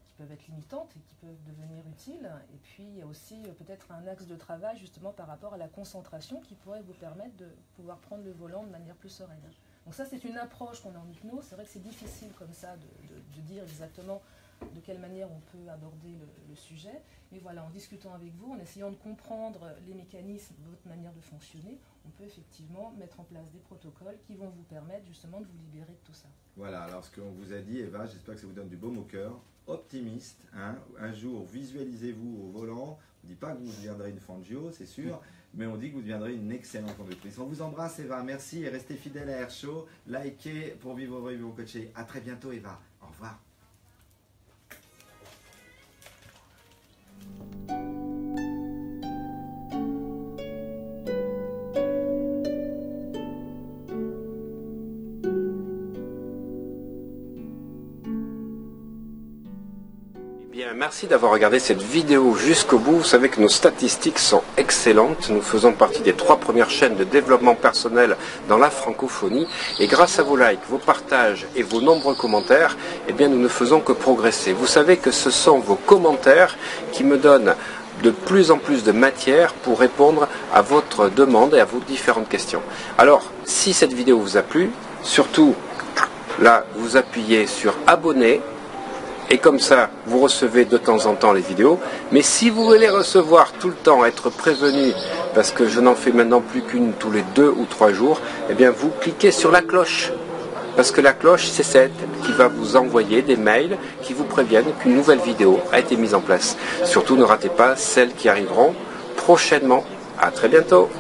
Speaker 3: qui peuvent être limitantes et qui peuvent devenir utiles, et puis il y a aussi peut-être un axe de travail justement par rapport à la concentration qui pourrait vous permettre de pouvoir prendre le volant de manière plus sereine. Donc ça c'est une approche qu'on a en hypnose, c'est vrai que c'est difficile comme ça de dire exactement de quelle manière on peut aborder le sujet, mais voilà, en discutant avec vous, en essayant de comprendre les mécanismes, votre manière de fonctionner, on peut effectivement mettre en place des protocoles qui vont vous permettre justement de vous libérer de tout ça. Voilà, alors ce qu'on vous a dit, Eva, j'espère que ça vous donne du baume au cœur. Optimiste, hein, un jour visualisez-vous au volant, on ne dit pas que vous deviendrez une Fangio, c'est sûr, mais on dit que vous deviendrez une excellente conductrice. On vous embrasse, Eva, merci et restez fidèles à Air Show, likez pour vivre heureux et vivre coaché. À très bientôt, Eva, au revoir.
Speaker 2: Merci d'avoir regardé cette vidéo jusqu'au bout. Vous savez que nos statistiques sont excellentes. Nous faisons partie des 3 premières chaînes de développement personnel dans la francophonie. Et grâce à vos likes, vos partages et vos nombreux commentaires, eh bien, nous ne faisons que progresser. Vous savez que ce sont vos commentaires qui me donnent de plus en plus de matière pour répondre à votre demande et à vos différentes questions. Alors, si cette vidéo vous a plu, surtout, là, vous appuyez sur abonner. Et comme ça, vous recevez de temps en temps les vidéos. Mais si vous voulez recevoir tout le temps, être prévenu, parce que je n'en fais maintenant plus qu'une tous les 2 ou 3 jours, eh bien vous cliquez sur la cloche. Parce que la cloche, c'est celle qui va vous envoyer des mails qui vous préviennent qu'une nouvelle vidéo a été mise en place. Surtout, ne ratez pas celles qui arriveront prochainement. À très bientôt.